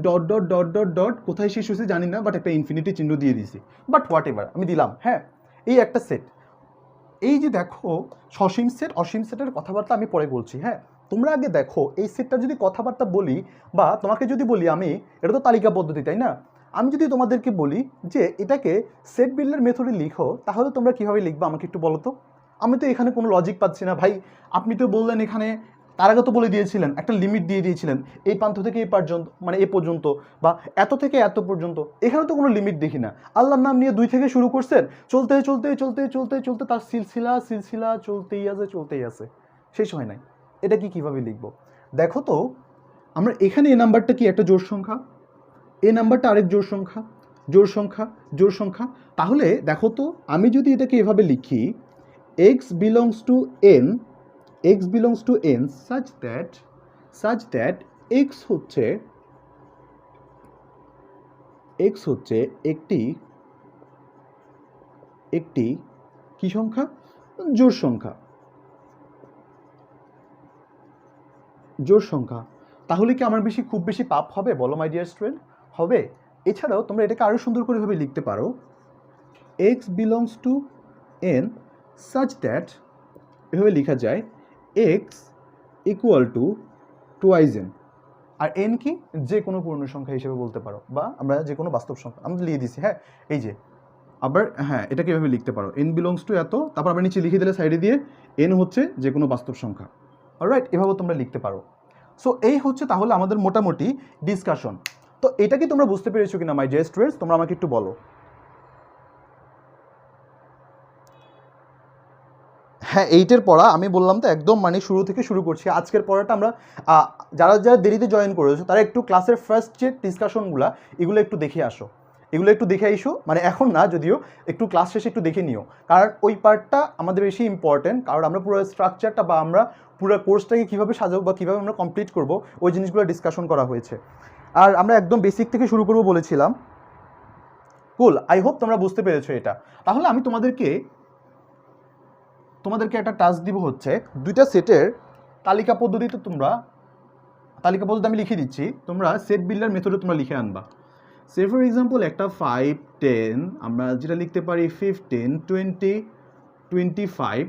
ডট কোথায় শেষ হয়েছে জানি না, বাট একটা ইনফিনিটি চিহ্ন দিয়ে দিয়েছি, বাট হোয়াট এভার আমি দিলাম। হ্যাঁ, এই একটা সেট। এই যে দেখো সসীম সেট অসীম সেটের কথাবার্তা আমি পরে বলছি। হ্যাঁ, তোমরা আগে দেখো এই সেটটা যদি কথাবার্তা বলি, বা তোমাকে যদি বলি আমি, এটা তো তালিকা পদ্ধতি তাই না, আমি যদি তোমাদেরকে বলি যে এটাকে সেট বিল্ডার মেথডে লিখো, তাহলে তোমরা কীভাবে লিখবে আমাকে একটু বলো তো। আমি তো এখানে কোনো লজিক পাচ্ছি না ভাই। আপনি তো বললেন এখানে, তার আগে তো বলে দিয়েছিলেন, একটা লিমিট দিয়ে দিয়েছিলেন, এই প্রান্ত থেকে এই পর্যন্ত, মানে এ পর্যন্ত, বা এত থেকে এত পর্যন্ত। এখানে তো কোনো লিমিট দেখি না। আল্লাহর নাম নিয়ে 2 থেকে শুরু করছেন, চলতে তার সিলসিলা চলতেই আছে, শেষ হয় নাই। এটা কীভাবে লিখবো? দেখো তো আমরা এখানে এ নাম্বারটা কি একটা জোড় সংখ্যা, এ নাম্বারটা আরেক জোড় সংখ্যা। তাহলে দেখো তো আমি যদি এটাকে এভাবে লিখি, x belongs to n such that x হচ্ছে একটি কি সংখ্যা? জোড় সংখ্যা। তাহলে কি আমার খুব বেশি পাপ হবে বলো মাই ডিয়ার স্টুডেন্ট? হবে। এছাড়াও তোমরা এটাকে আরো সুন্দর করে ভাবে লিখতে পারো, x belongs to n such that, এভাবে লেখা যায় x equal to twice n, R n কি যে কোনো পূর্ণ সংখ্যা হিসেবে বলতে পারো, বা আমরা যে কোনো বাস্তব সংখ্যা আমরা লিখে দিছি। হ্যাঁ, এই যে আবার হ্যাঁ এটাকে এভাবে লিখতে পারো, n belongs to এত, তারপর আবার নিচে লিখে দিলে সাইডে দিয়ে n হচ্ছে যে কোনো বাস্তব সংখ্যা। অলরাইট, এভাবে তোমরা লিখতে পারো। সো এই হচ্ছে তাহলে আমাদের মোটামুটি ডিসকাশন। তো এটা কি তোমরা বুঝতে পেরেছো কিনা মাই ডিয়ার স্টুডেন্টস? তোমরা আমাকে একটু বলো। হ্যাঁ, এইটের পড়া আমি বললাম তো একদম মানে শুরু থেকে শুরু করছি। আজকের পড়াটা আমরা যারা দেরিতে জয়েন করেছো তারা একটু ক্লাসের ফার্স্ট যে ডিসকাশনগুলো এগুলো একটু দেখে আইসো, মানে এখন না যদিও, একটু ক্লাস শেষে একটু দেখে নিও, কারণ ওই পার্টটা আমাদের বেশি ইম্পর্টেন্ট। কারণ আমরা পুরো স্ট্রাকচারটা বা আমরা পুরো কোর্সটাকে কীভাবে সাজাবো বা কীভাবে আমরা কমপ্লিট করবো ওই জিনিসগুলো ডিসকাশন করা হয়েছে। আর আমরা একদম বেসিক থেকে শুরু করবো বলেছিলাম। কুল, আই হোপ তোমরা বুঝতে পেরেছো এটা। তাহলে আমি তোমাদেরকে একটা টাস্ক দিব, হচ্ছে দুইটা সেটের তালিকা পদ্ধতি আমি লিখে দিচ্ছি, তোমরা সেট বিল্ডার মেথডে তোমরা লিখে আনবা। সে ফর এক্সাম্পল একটা 5 10 আমরা যেটা লিখতে পারি 15 20 25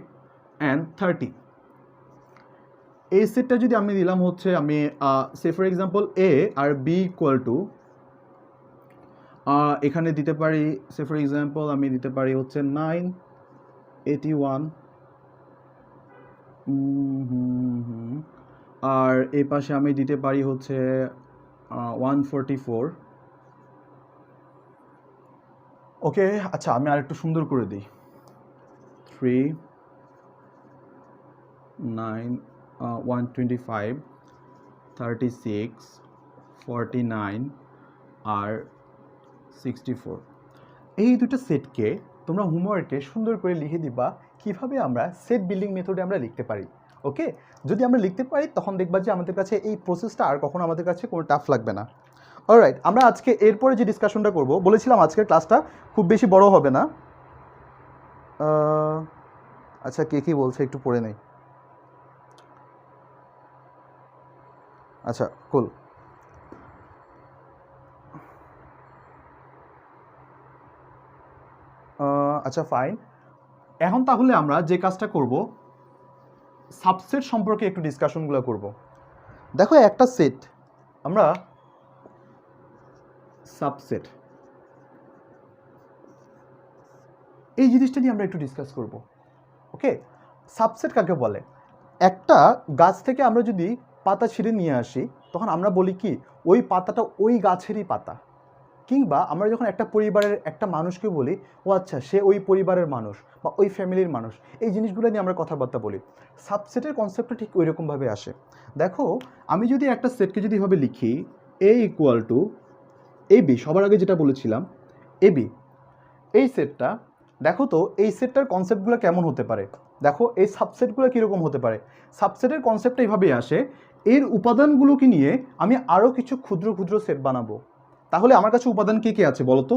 অ্যান্ড 30। এই সেটটা যদি আমি দিলাম হচ্ছে আমি সে ফর এক্সাম্পল এ আর বি ইকুয়াল টু এখানে দিতে পারি সে ফর এক্সাম্পল আমি দিতে পারি হচ্ছে 9 81 আর এই পাশে আমি দিতে পারি হচ্ছে 144। ওকে, আচ্ছা আমি আর একটু সুন্দর করে দিই 3 9 125 36 49 আর 64। এই দুটো সেটকে তোমরা হোমওয়ার্কে সুন্দর করে লিখে দিবা কিভাবে আমরা সেট বিল্ডিং মেথডে আমরা লিখতে পারি। ওকে, যদি আমরা লিখতে পারি তখন দেখবা যে আমাদের কাছে এই প্রসেসটা আর কখনো আমাদের কাছে কোনো টাফ লাগবে না। অলরাইট, আমরা আজকে এরপরে যে ডিসকাশনটা করব, বলেছিলাম আজকের ক্লাসটা খুব বেশি বড় হবে না। আচ্ছা কে কী বলছে একটু পড়ে নেই। আচ্ছা কুল, আচ্ছা ফাইন। এখন তাহলে আমরা যে কাজটা করব, সাবসেট সম্পর্কে একটু ডিসকাশনগুলো করব। দেখো একটা সেট আমরা সাবসেট, এই জিনিসটা নিয়ে আমরা একটু ডিসকাস করব। ওকে, সাবসেট কাকে বলে? একটা গাছ থেকে আমরা যদি পাতা ছিঁড়ে নিয়ে আসি তখন আমরা বলি কি ওই পাতাটা ওই গাছেরই পাতা, কিংবা আমরা যখন একটা পরিবারের একটা মানুষকে বলি ও আচ্ছা সে ওই পরিবারের মানুষ বা ওই ফ্যামিলির মানুষ, এই জিনিসগুলো নিয়ে আমরা কথাবার্তা বলি। সাবসেটের কনসেপ্টটা ঠিক ওই রকমভাবে আসে। দেখো আমি যদি একটা সেটকে যদি এভাবে লিখি এ ইকুয়াল টু এ বি, সবার আগে যেটা বলেছিলাম এ বি, এই সেটটা দেখো তো এই সেটটার কনসেপ্টগুলো কেমন হতে পারে। দেখো এই সাবসেটগুলো কীরকম হতে পারে। সাবসেটের কনসেপ্টটা এইভাবেই আসে, এর উপাদানগুলোকে নিয়ে আমি আরও কিছু ক্ষুদ্র ক্ষুদ্র সেট বানাবো। তাহলে আমার কাছে উপাদান কে কে আছে বলো তো?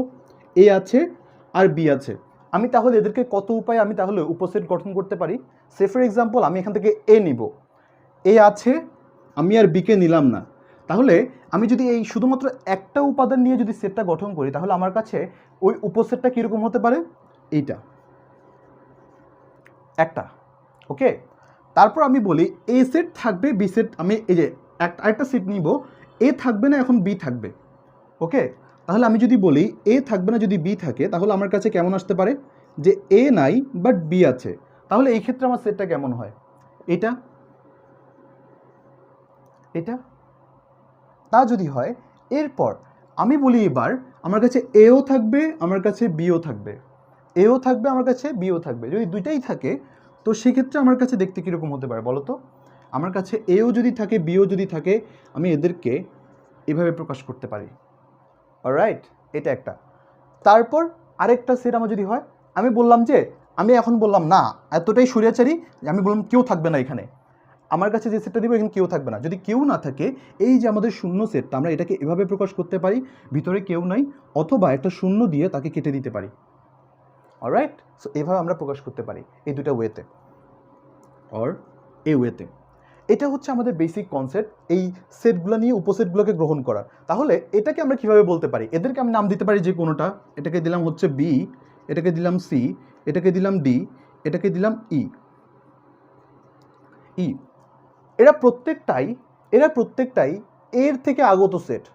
এ আছে আর বি আছে। আমি তাহলে এদেরকে কত উপায়ে আমি তাহলে উপসেট গঠন করতে পারি। সে ফর এক্সাম্পল আমি এখান থেকে এ নিব, এ আছে আমি আর বিকে নিলাম না, তাহলে আমি যদি এই শুধুমাত্র একটা উপাদান নিয়ে যদি সেটটা গঠন করি তাহলে আমার কাছে ওই উপসেটটা কীরকম হতে পারে, এইটা একটা। ওকে, তারপর আমি বলি এ সেট থাকবে বি সেট, আমি এই যে একটা সেট নিব, এ থাকবে না এখন বি থাকবে। ওকে, তাহলে আমি যদি বলি এ থাকবে না যদি বি থাকে তাহলে আমার কাছে কেমন আসতে পারে যে এ নাই বাট বি আছে। তাহলে এই ক্ষেত্রে আমার সেটটা কেমন হয়, এটা এটা তা যদি হয়, এরপর আমি বলি এবার আমার কাছে এও থাকবে আমার কাছে বিও থাকবে, এও থাকবে আমার কাছে বিও থাকবে। যদি দুইটাই থাকে তো সেক্ষেত্রে আমার কাছে দেখতে কীরকম হতে পারে বলো তো? আমার কাছে এও যদি থাকে বিও যদি থাকে আমি এদেরকে এভাবে প্রকাশ করতে পারি। অলরাইট, এটা একটা। তারপর আরেকটা সেট আমার যদি হয়, আমি বললাম যে আমি এখন বললাম না এতটাই স্বৈরাচারী, আমি বললাম কেউ থাকবে না এখানে, আমার কাছে যে সেটটা দিব এখানে কেউ থাকবে না। যদি কেউ না থাকে এই যে আমাদের শূন্য সেটটা আমরা এটাকে এভাবে প্রকাশ করতে পারি, ভিতরে কেউ নাই, অথবা একটা শূন্য দিয়ে তাকে কেটে দিতে পারি। অলরাইট, সো এভাবে আমরা প্রকাশ করতে পারি এই দুটা ওয়েতে অর এই ওয়েতে। এটা হচ্ছে আমাদের বেসিক কনসেপ্ট, এই সেটগুলো নিয়ে উপসেটগুলোকে গ্রহণ করা। তাহলে এটাকে আমরা কিভাবে বলতে পারি, এদেরকে আমি নাম দিতে পারি যে কোনোটা, এটাকে দিলাম হচ্ছে বি, এটাকে দিলাম সি, এটাকে দিলাম ডি, এটাকে দিলাম ই। ই এরা প্রত্যেকটাই এর থেকে আগত সেট।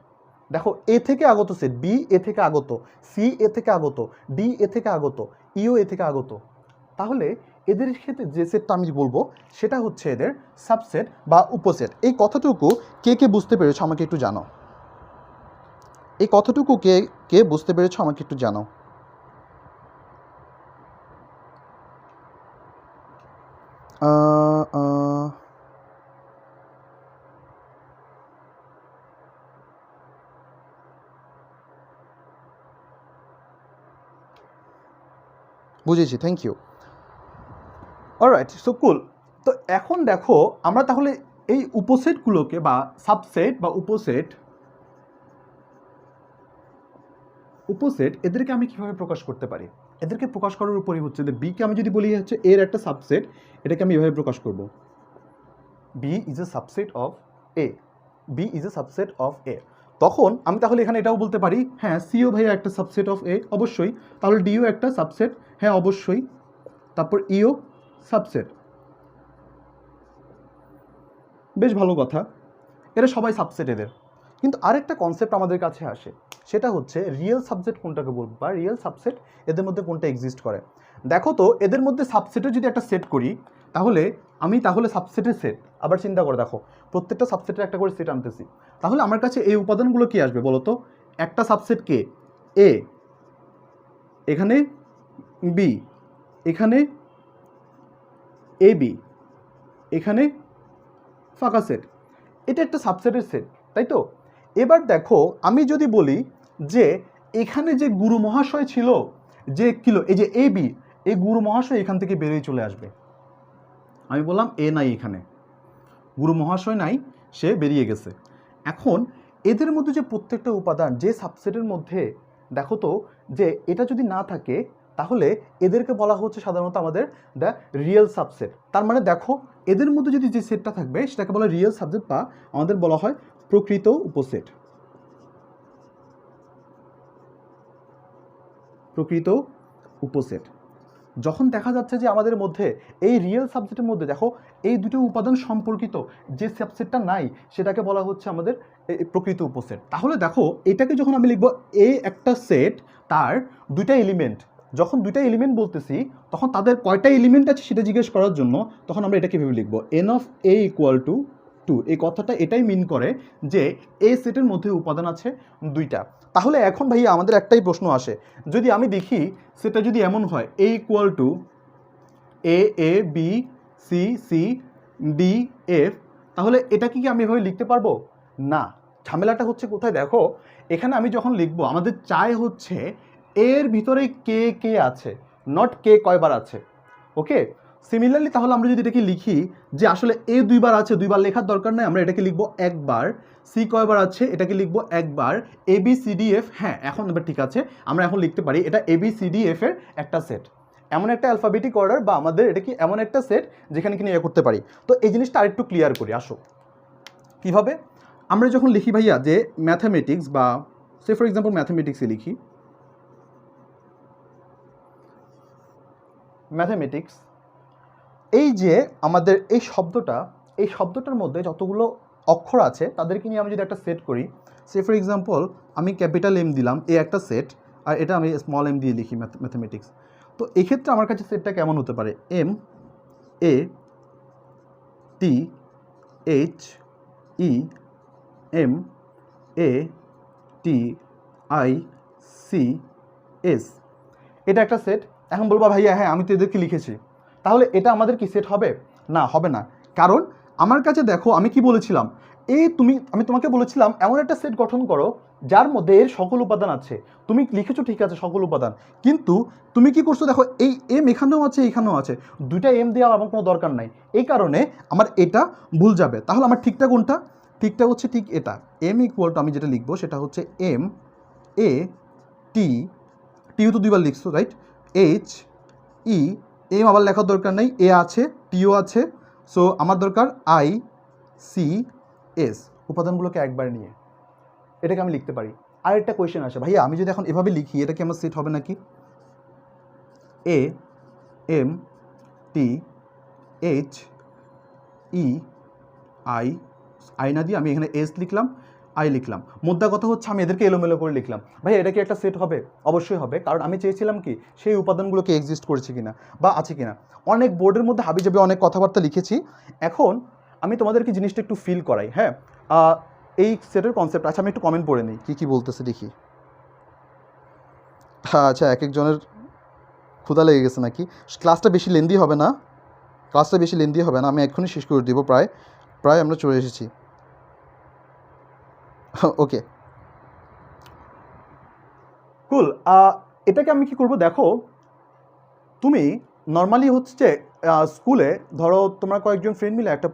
দেখো এ থেকে আগত সেট, বি এ থেকে আগত, সি এ থেকে আগত, ডি এ থেকে আগত, ইও এ থেকে আগত। তাহলে এদের ক্ষেত্রে যে সেটটা আমি বলবো সেটা হচ্ছে এদের সাবসেট বা উপসেট। এই কথাটুকু কে কে বুঝতে পেরেছো আমাকে একটু জানো, এই কথাটুকু কে কে বুঝতে পেরেছো আমাকে একটু জানো। বুঝেছি, thank you. Alright, so cool. তো এখন দেখো আমরা তাহলে এই উপসেটগুলোকে বা সাবসেট বা উপসেট এদেরকে আমি কিভাবে প্রকাশ করতে পারি। এদেরকে প্রকাশ করার উপরই হচ্ছে যে বিকে আমি যদি বলি হচ্ছে এর একটা সাবসেট, এটাকে আমি এভাবে প্রকাশ করব, B is a subset of A, B is a subset of A. তখন আমি তাহলে এখানে এটাও বলতে পারি, হ্যাঁ সিও ভাইয়া একটা সাবসেট অফ এ, অবশ্যই। তাহলে ডিও একটা সাবসেট, হ্যাঁ অবশ্যই। তারপর ইও সাবসেট, বেশ ভালো কথা, এরা সবাই সাবসেট এদের। কিন্তু আরেকটা কনসেপ্ট আমাদের কাছে আসে, সেটা হচ্ছে রিয়েল সাবসেট কোনটাকে বলবো, বা রিয়েল সাবসেট এদের মধ্যে কোনটা এক্সিস্ট করে। দেখো তো এদের মধ্যে সাবসেটের যদি একটা সেট করি, তাহলে আমি তাহলে সাবসেটের সেট, আবার চিন্তা করে দেখো প্রত্যেকটা সাবসেটের একটা করে সেট আনতেছি, তাহলে আমার কাছে এই উপাদানগুলো কি আসবে বলো তো? একটা সাবসেট কে এ, এখানে বি, এখানে এ বি, এখানে ফাঁকা সেট, এটা একটা সাবসেটের সেট, তাই তো? এবার দেখো আমি যদি বলি যে এখানে যে গুরু মহাশয় ছিল, যে কিলো এই যে এ বি, এই গুরু মহাশয় এখান থেকে বেরিয়ে চলে আসবে। আমি বললাম এ নাই, এখানে গুরু মহাশয় নাই, সে বেরিয়ে গেছে। এখন এদের মধ্যে যে প্রত্যেকটা উপাদান যে সাবসেটের মধ্যে, দেখো তো যে এটা যদি না থাকে তাহলে এদেরকে বলা হচ্ছে সাধারণত আমাদের দ্য রিয়েল সাবসেট। তার মানে দেখো এদের মধ্যে যদি যে সেটটা থাকবে সেটাকে বলা রিয়েল সাবসেট, বা আমাদের বলা হয় প্রকৃত উপসেট। প্রকৃত উপসেট। যখন দেখা যাচ্ছে যে আমাদের মধ্যে এই রিয়েল সাবসেটের মধ্যে দেখো এই দুটো উপাদান সম্পর্কিত, যে সাবসেটটা নাই সেটাকে বলা হচ্ছে আমাদের প্রকৃত উপসেট। তাহলে দেখো এটাকে যখন আমি লিখবো এ একটা সেট, তার দুইটা এলিমেন্ট, যখন দুইটা এলিমেন্ট বলতেছি তখন তাদের কয়টা এলিমেন্ট আছে সেটা জিজ্ঞেস করার জন্য তখন আমরা এটাকে ভেবে লিখবো N of A equal two 2। এই কথাটা এটাই মিন করে যে এ সেটের মধ্যে উপাদান আছে দুইটা। তাহলে এখন ভাইয়া আমাদের একটাই প্রশ্ন আসে, যদি আমি দেখি সেটা যদি এমন হয় A equal to A A B C C D F, তাহলে এটা কি আমি এভাবে লিখতে পারবো? না। ঝামেলাটা হচ্ছে কোথায় দেখো, এখানে আমি যখন লিখবো আমাদের চাই হচ্ছে এর ভিতরে কে কে আছে, নট কে কয়বার আছে। ওকে, সিমিলারলি তাহলে আমরা যদি এটাকে লিখি যে আসলে এ দুইবার আছে, দুইবার লেখার দরকার নাই, আমরা এটাকে লিখবো একবার। সি কয়বার আছে, এটাকে লিখবো একবার। এ বি সি ডি এফ, হ্যাঁ এখন এবার ঠিক আছে, আমরা এখন লিখতে পারি এটা এ বি সি ডি এফ এর একটা সেট, এমন একটা অ্যালফাবেটিক অর্ডার, বা আমাদের এটা কি এমন একটা সেট যেখানে কিনা ইয়ে করতে পারি। তো এই জিনিসটা আরেকটু ক্লিয়ার করি, আসো কীভাবে আমরা যখন লিখি ভাইয়া যে ম্যাথামেটিক্স, বা সে ফর এক্সাম্পল ম্যাথামেটিক্সে লিখি ম্যাথামেটিক্স, এই যে আমাদের এই শব্দটার মধ্যে যতগুলো অক্ষর আছে তাদেরকে নিয়ে আমি যদি একটা সেট করি, সে ফর এক্সাম্পল আমি ক্যাপিটাল এম দিলাম, এ একটা সেট, আর এটা আমি স্মল এম দিয়ে লিখি ম্যাথামেটিক্স। তো এক্ষেত্রে আমার কাছে সেটটা কেমন হতে পারে? M A T H E M A T I C S, এটা একটা সেট। এখন বলবো ভাইয়া হ্যাঁ আমি তো এদেরকে লিখেছি, তাহলে এটা আমাদের কি সেট হবে? না, হবে না। কারণ আমার কাছে দেখো আমি কি বলেছিলাম, আমি তোমাকে বলেছিলাম এমন একটা সেট গঠন করো যার মধ্যে এর সকল উপাদান আছে। তুমি লিখেছো ঠিক আছে সকল উপাদান, কিন্তু তুমি কি করছো দেখো এই এম এখানেও আছে এখানেও আছে, দুইটা এম দেওয়া আমার কোনো দরকার নাই, এই কারণে আমার এটা ভুল যাবে। তাহলে আমার ঠিকটা কোনটা? ঠিকটা হচ্ছে ঠিক এটা, এম ইকুয়াল টু আমি যেটা লিখবো সেটা হচ্ছে এম এ টি, টিও তো দুইবার লিখছো রাইট, এইচ ই এম আবার লেখার দরকার নেই, এ আছে টিও আছে, সো আমার দরকার আই সি এস, উপাদানগুলোকে একবার নিয়ে এটাকে আমি লিখতে পারি। আরেকটা কোয়েশ্চেন আসে ভাইয়া আমি যদি এখন এভাবে লিখি এটা কি আমার সেট হবে নাকি? A M T H E I, I না দিয়ে আমি এখানে এস লিখলাম, আই লিখলাম, মোদ্দা কথা হচ্ছে আমি এদেরকে এলোমেলো করে লিখলাম। ভাই এটা কি একটা সেট হবে? অবশ্যই হবে, কারণ আমি চেয়েছিলাম কি সেই উপাদানগুলোকে এক্সিস্ট করেছে কিনা বা আছে কিনা। অনেক বোর্ডের মধ্যে হাবিজাবি অনেক কথাবার্তা লিখেছি, এখন আমি তোমাদেরকে জিনিসটা একটু ফিল করাই। হ্যাঁ, এই সেটের কনসেপ্ট, আচ্ছা আমি একটু কমেন্ট পড়ে নিই কী বলতেছে দেখি। আচ্ছা এক একজনের ক্ষুধা লেগে গেছে নাকি? ক্লাসটা বেশি লেন্দি হবে না, আমি এক্ষুনি শেষ করে দিব, প্রায় আমরা চলে এসেছি। ওকে কুল, এটাকে আমি কি করব দেখো, তুমি নর্মালি হচ্ছে স্কুলে ধরো তোমরা কয়েকজন ফ্রেন্ড মিলে একটা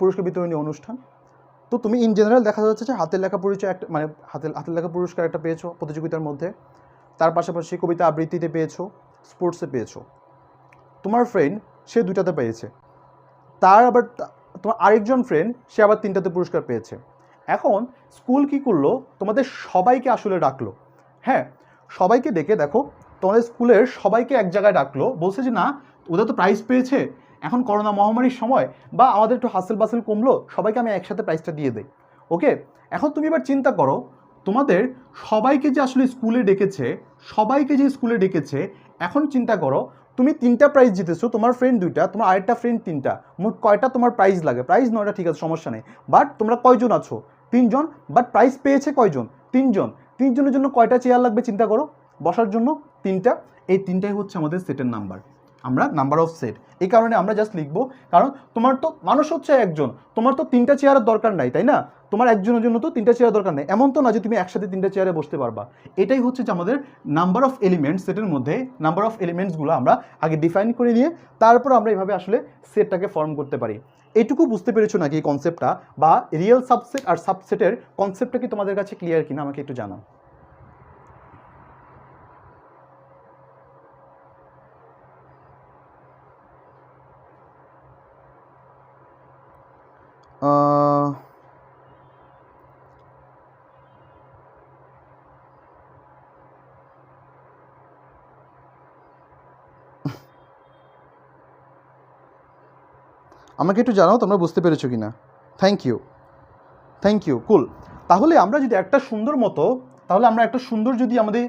পুরস্কার বিতরণী অনুষ্ঠান, তো তুমি ইন জেনারেল দেখা যাচ্ছে যে হাতের লেখা পরিচয় একটা মানে হাতের লেখা পুরস্কার একটা পেয়েছো প্রতিযোগিতার মধ্যে, তার পাশাপাশি কবিতা আবৃত্তিতে পেয়েছো, স্পোর্টসে পেয়েছো। তোমার ফ্রেন্ড সে দুইটাতে পেয়েছে, তার আবার তোমার আরেকজন ফ্রেন্ড সে আবার তিনটাতে পুরস্কার পেয়েছে। এখন স্কুল কি করলো, তোমাদের সবাইকে আসলে ডাকলো। হ্যাঁ, সবাইকে ডেকে দেখো তোমাদের স্কুলের সবাইকে এক জায়গায় ডাকলো, বলছে যে না ওদের তো প্রাইজ পেয়েছে, এখন করোনা মহামারীর সময় বা আমাদের একটু হাসিল বাসিল কমলো, সবাইকে আমি একসাথে প্রাইজটা দিয়ে দেই। ওকে, এখন তুমি এবার চিন্তা করো, তোমাদের সবাইকে যে আসলে স্কুলে ডেকেছে, সবাইকে যে স্কুলে ডেকেছে, এখন চিন্তা করো তুমি 3টা প্রাইজ জিতেছো, তোমার ফ্রেন্ড 2টা, তোমার আরেকটা ফ্রেন্ড 3টা, মোট কয়টা তোমার প্রাইজ লাগে? প্রাইজ 9টা, ঠিক আছে সমস্যা নেই, বাট তোমরা কয়জন আছো? 3জন, বাট প্রাইজ পেয়েছে কয়জন? 3জন। 3জনের জন্য কয়টা চেয়ার লাগবে চিন্তা করো বসার জন্য? 3টা। এই 3টাই হচ্ছে আমাদের সেটের নাম্বার, আমরা নাম্বার অফ সেট। এই কারণে আমরা জাস্ট লিখবো, কারণ তোমার তো মানুষ হচ্ছে একজন, তোমার তো 3টা চেয়ারের দরকার নাই, তাই না? তোমার একজনের জন্য তো 3টা চেয়ার দরকার নেই, এমন তো না যে তুমি একসাথে 3টা চেয়ারে বসতে পারবা। এটাই হচ্ছে যে আমাদের নাম্বার অফ এলিমেন্টস, সেটের মধ্যে নাম্বার অফ এলিমেন্টসগুলো আমরা আগে ডিফাইন করে নিয়ে তারপর আমরা এইভাবে আসলে সেটটাকে ফর্ম করতে পারি। এইটুকু বুঝতে পেরেছো নাকি এই কনসেপ্টটা, বা রিয়েল সাবসেট আর সাবসেটের কনসেপ্টটা কি তোমাদের কাছে ক্লিয়ার কিনা আমাকে একটু জানাও। আমাকে একটু জানাও তোমরা বুঝতে পেরেছো কিনা। থ্যাংক ইউ, থ্যাংক ইউ, কুল। তাহলে আমরা যদি একটা সুন্দর মতো, তাহলে আমরা একটা সুন্দর যদি আমাদের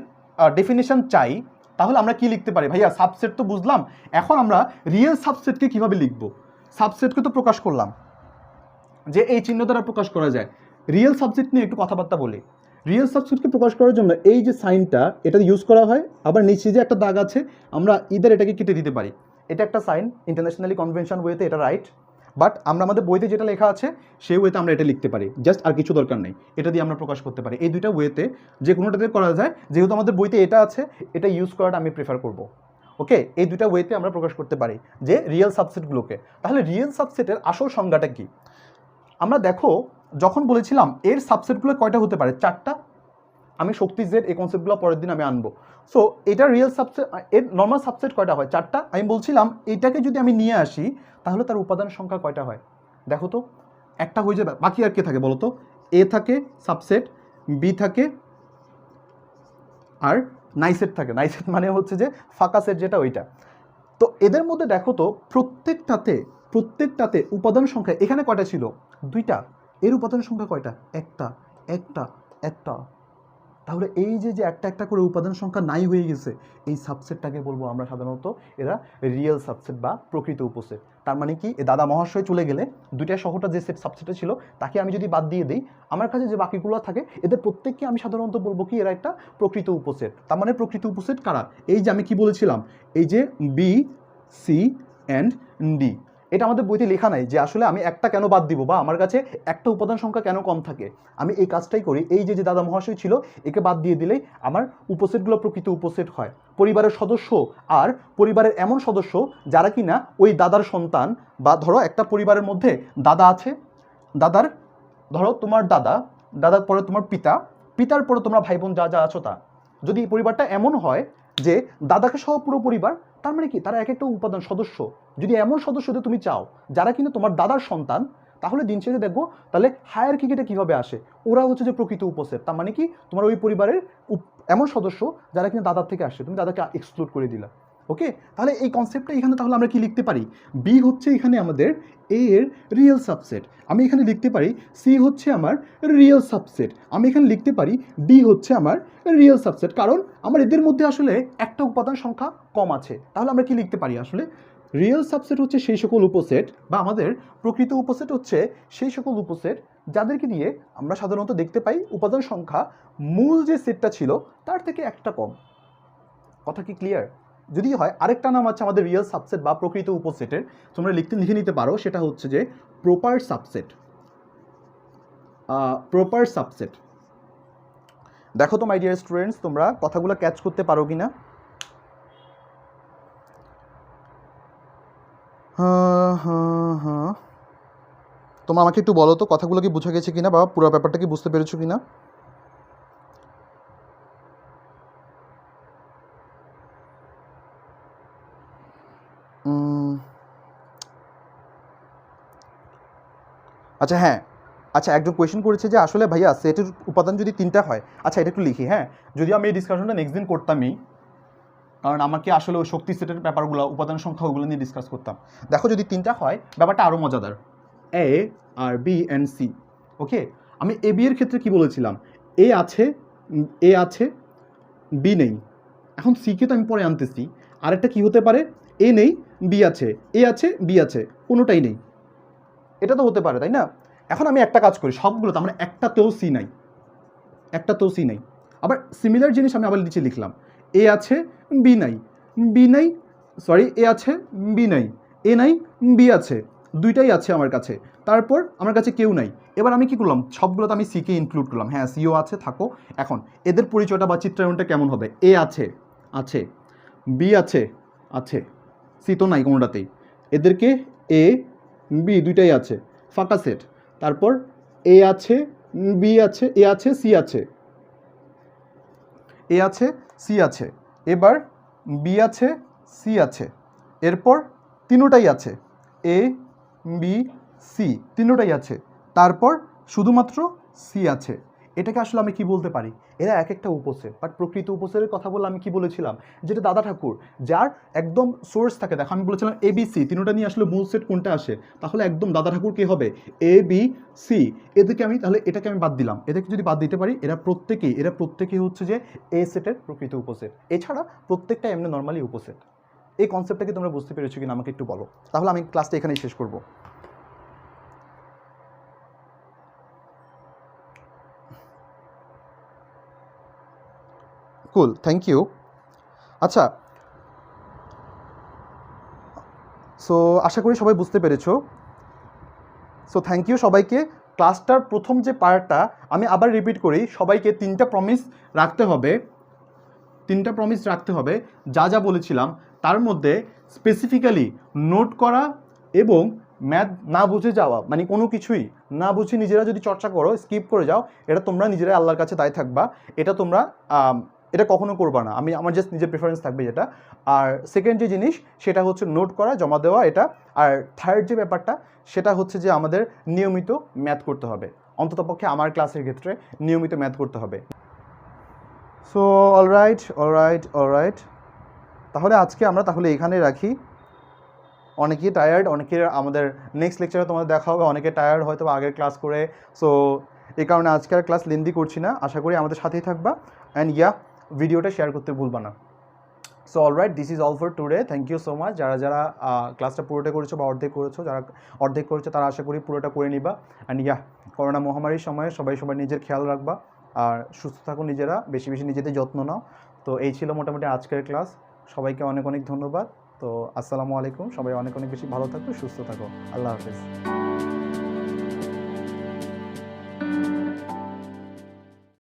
ডেফিনেশন চাই, তাহলে আমরা কি লিখতে পারি? ভাইয়া সাবসেট তো বুঝলাম, এখন আমরা রিয়েল সাবসেটকে কিভাবে লিখবো? সাবসেটকে তো প্রকাশ করলাম যে এই চিহ্ন দ্বারা প্রকাশ করা যায়, রিয়েল সাবসেট নিয়ে একটু কথাবার্তা বলি। রিয়েল সাবসেটকে প্রকাশ করার জন্য এই যে সাইনটা, এটা ইউজ করা হয়, আবার নিচে যে একটা দাগ আছে আমরা ইদার এটাকে কেটে দিতে পারি। এটা একটা সাইন, ইন্টারন্যাশনালি কনভেনশন ওয়েতে এটা রাইট, বাট আমরা আমাদের বইতে যেটা লেখা আছে সেই ওয়েতে আমরা এটা লিখতে পারি, জাস্ট আর কিছু দরকার নেই, এটা দিয়ে আমরা প্রকাশ করতে পারি। এই দুইটা ওয়েতে যে কোনোটাতে করা যায়, যেহেতু আমাদের বইতে এটা আছে, এটা ইউজ করাটা আমি প্রেফার করব। ওকে, এই দুইটা ওয়েতে আমরা প্রকাশ করতে পারি যে রিয়েল সাবসেটগুলোকে। তাহলে রিয়েল সাবসেটের আসল সংজ্ঞাটা কি? আমরা দেখো যখন বলেছিলাম এর সাবসেটগুলো কয়টা হতে পারে? 4টা। আমি শক্তি জেড এই কনসেপ্টগুলো পরের দিন আমি আনবো। সো এটা রিয়েল সাবসেট, এর নর্মাল সাবসেট কয়টা হয়? 4টা। আমি বলছিলাম এটাকে যদি আমি নিয়ে আসি তাহলে তার উপাদান সংখ্যা কয়টা হয়? দেখো তো, একটা হয়ে যাবে, বাকি আর কে থাকে বলো তো? এ থাকে সাবসেট, বি থাকে, আর নাইসেট থাকে। নাইসেট মানে হচ্ছে যে ফাঁকা সেট যেটা, ওইটা। তো এদের মধ্যে দেখো তো প্রত্যেকটাতে উপাদান সংখ্যা এখানে কয়টা ছিল? 2টা। এর উপাদান সংখ্যা কয়টা? একটা, একটা, একটা। তাহলে এই যে যে একটা একটা করে উপাদান সংখ্যা নাই হয়ে গেছে, এই সাবসেটটাকে বলবো আমরা সাধারণত এরা রিয়েল সাবসেট বা প্রকৃত উপসেট। তার মানে কি, এ দাদা মহাশয় চলে গেলে 2টা সহটা যে সেট সাবসেটে ছিল তাকে আমি যদি বাদ দিয়ে দিই, আমার কাছে যে বাকিগুলো থাকে এদের প্রত্যেককে আমি সাধারণত বলবো কি এরা একটা প্রকৃত উপসেট। তার মানে প্রকৃত উপসেট কারা? এই যে আমি কি বলেছিলাম, এই যে বি, সি অ্যান্ড ডি, এটা আমাদের বইতে লেখা নাই যে আসলে আমি একটা কেন বাদ দিব বা আমার কাছে একটা উপাদান সংখ্যা কেন কম থাকে। আমি এই কাজটাই করি, এই যে যে দাদা মহাশয় ছিল একে বাদ দিয়ে দিলেই আমার উপসেটগুলো প্রকৃত উপসেট হয়। পরিবারের সদস্য আর পরিবারের এমন সদস্য যারা কিনা ওই দাদার সন্তান, বা ধরো একটা পরিবারের মধ্যে দাদা আছে, দাদার ধরো তোমার দাদা, দাদার পরে তোমার পিতা, পিতার পরে তোমরা ভাই বোন যা যা আছো তা, যদি এই পরিবারটা এমন হয় যে দাদাকে সহ পুরো পরিবার, তার মানে কি তারা এক একটা উপাদান সদস্য। যদি এমন সদস্যদের তুমি চাও যারা কিন্তু তোমার দাদার সন্তান, তাহলে দিন শেষে দেখবো তাহলে হায়ারকিটা কিভাবে আসে, ওরা হচ্ছে যে প্রকৃত উপসেট। তার মানে কি, তোমার ওই পরিবারের এমন সদস্য যারা কিন্তু দাদার থেকে আসে, তুমি দাদাকে এক্সক্লুড করে দিলা। ওকে, তাহলে এই কনসেপ্টটা এখানে তাহলে আমরা কি লিখতে পারি? বি হচ্ছে এখানে আমাদের এ এর রিয়েল সাবসেট, আমি এখানে লিখতে পারি সি হচ্ছে আমার রিয়েল সাবসেট, আমি এখানে লিখতে পারি ডি হচ্ছে আমার রিয়েল সাবসেট, কারণ আমার এদের মধ্যে আসলে একটা উপাদান সংখ্যা কম আছে। তাহলে আমরা কি লিখতে পারি? আসলে রিয়েল সাবসেট হচ্ছে সেই সকল উপসেট, বা আমাদের প্রকৃত উপসেট হচ্ছে সেই সকল উপসেট যাদেরকে দিয়ে আমরা সাধারণত দেখতে পাই উপাদান সংখ্যা মূল যে সেটটা ছিল তার থেকে একটা কম। কথা কি ক্লিয়ার? যদি হয় আরেকটা নাম আছে আমাদের রিয়েল সাবসেট বা প্রকৃত উপসেটের, তোমরা লিখে নিতে পারো, সেটা হচ্ছে যে প্রপার সাবসেট। Proper subset. দেখো তো মাই ডিয়ার স্টুডেন্টস, তোমরা কথাগুলো ক্যাচ করতে পারো কি না? হ্যাঁ, তোমরা আমাকে একটু বলো তো কথাগুলো কি বোঝা গেছে কিনা, বা পুরো ব্যাপারটা কি বুঝতে পেরেছো কিনা? আচ্ছা হ্যাঁ, আচ্ছা, একজন কোয়েশ্চেন করেছে যে আসলে ভাইয়া সেটের উপাদান যদি 3টা হয়, আচ্ছা এটা একটু লিখি। হ্যাঁ, যদিও আমি এই ডিসকাশনটা নেক্সট দিন করতামই, কারণ আমাকে আসলে ওই শক্তি সেটের ব্যাপারগুলো, উপাদান সংখ্যা ওগুলো নিয়ে ডিসকাস করতাম। দেখো যদি 3টা হয় ব্যাপারটা আরও মজাদার, এ আর বি অ্যান্ড সি। ওকে, আমি এ বি এর ক্ষেত্রে কি বলেছিলাম, এ আছে বি নেই। এখন সিকে তো আমি পরে আনতেছি, আরেকটা কি হতে পারে, এ নেই বি আছে, এ আছে বি আছে, কোনোটাই নেই, এটা তো হতে পারে তাই না? এখন আমি একটা কাজ করি, সবগুলো তো আমরা একটাতেও সি নাই, একটাতেও সি নাই। আবার সিমিলার জিনিস আমি আবার নিচে লিখলাম, এ আছে বি নাই, বি নাই, সরি এ আছে বি নাই, এ নাই বি আছে, দুইটাই আছে আমার কাছে, তারপর আমার কাছে কেউ নাই। এবার আমি কি করলাম, সবগুলোতে আমি সিকে ইনক্লুড করলাম, হ্যাঁ সিও আছে থাকো। এখন এদের পরিচয়টা বা চিত্রায়নটা কেমন হবে, এ আছে আছে, বি আছে আছে, সি তো নাই কোনোটাতেই, এদেরকে এ বি দুইটাই আছে, ফাঁকা সেট। তারপর এ আছে বি আছে, এ আছে সি আছে, এ আছে সি আছে, এবার বি আছে সি আছে, এরপর তিনোটাই আছে, এ বি সি তিনোটাই আছে, তারপর শুধুমাত্র সি আছে। এটাকে আসলে আমি কি বলতে পারি, এরা এক একটা উপসেট, বাট প্রকৃত উপসেটের কথা বলে আমি কি বলেছিলাম, যেটা দাদা ঠাকুর যার একদম সোর্স থাকে। দেখো আমি বলেছিলাম এ বি সি তিনোটা নিয়ে আসলে মূল সেট কোনটা আসে, তাহলে একদম দাদা ঠাকুর কি হবে, এ বি সি। এদেরকে আমি তাহলে এটাকে আমি বাদ দিলাম, এদেরকে যদি বাদ দিতে পারি এরা প্রত্যেকেই হচ্ছে যে এ সেটের প্রকৃত উপসেট। এছাড়া প্রত্যেকটা এমনি নর্মালি উপসেট। এই কনসেপ্টটা কি তোমরা বুঝতে পেরেছো কিনা আমাকে একটু বলো, তাহলে আমি ক্লাসটা এখানেই শেষ করব। কুল, থ্যাংক ইউ। আচ্ছা, সো আশা করি সবাই বুঝতে পেরেছো। সো থ্যাংক ইউ সবাইকে। ক্লাসটার প্রথম যে পার্টটা আমি আবার রিপিট করি, সবাইকে 3টা প্রমিস রাখতে হবে, 3টা প্রমিস রাখতে হবে। যা যা বলেছিলাম তার মধ্যে স্পেসিফিক্যালি নোট করা এবং ম্যাথ না বুঝে যাওয়া, মানে কোনো কিছুই না বুঝে নিজেরা যদি চর্চা করো, স্কিপ করে যাও, এটা তোমরা নিজেরাই আল্লাহর কাছে দায়ী থাকবা। এটা তোমরা এটা কখনো করবা না, আমার জাস্ট নিজের প্রেফারেন্স থাকবে যেটা। আর সেকেন্ড যে জিনিস সেটা হচ্ছে নোট করা, জমা দেওয়া এটা। আর থার্ড যে ব্যাপারটা সেটা হচ্ছে যে আমাদের নিয়মিত ম্যাথ করতে হবে, অন্ততপক্ষে আমার ক্লাসের ক্ষেত্রে নিয়মিত ম্যাথ করতে হবে। সো অলরাইট, তাহলে আজকে আমরা তাহলে এখানে রাখি। অনেকেই টায়ার্ড, অনেকের আমাদের নেক্সট লেকচারে তোমাদের দেখা হবে, অনেকে টায়ার্ড হয়তো আগের ক্লাস করে। সো এই কারণে আজকে আর ক্লাস লেন্দি করছি না, আশা করি আমাদের সাথেই থাকবা। অ্যান্ড ভিডিওটা শেয়ার করতে ভুলবা না। So alright, this is all for today. Thank you so much. যারা যারা ক্লাসটা পুরোটা করেছো বা অর্ধেক করেছো, যারা অর্ধেক করেছো তারা আশা করি পুরোটা করে নিবা। অ্যান্ড করোনা মহামারীর সময়ে সবাই নিজের খেয়াল রাখবা আর সুস্থ থাকো নিজেরা, বেশি বেশি নিজেদের যত্ন নাও। তো এই ছিল মোটামুটি আজকের ক্লাস। সবাইকে অনেক অনেক ধন্যবাদ। তো আসসালামু আলাইকুম, সবাই অনেক অনেক বেশি ভালো থাকো, সুস্থ থাকো। আল্লাহ হাফেজ।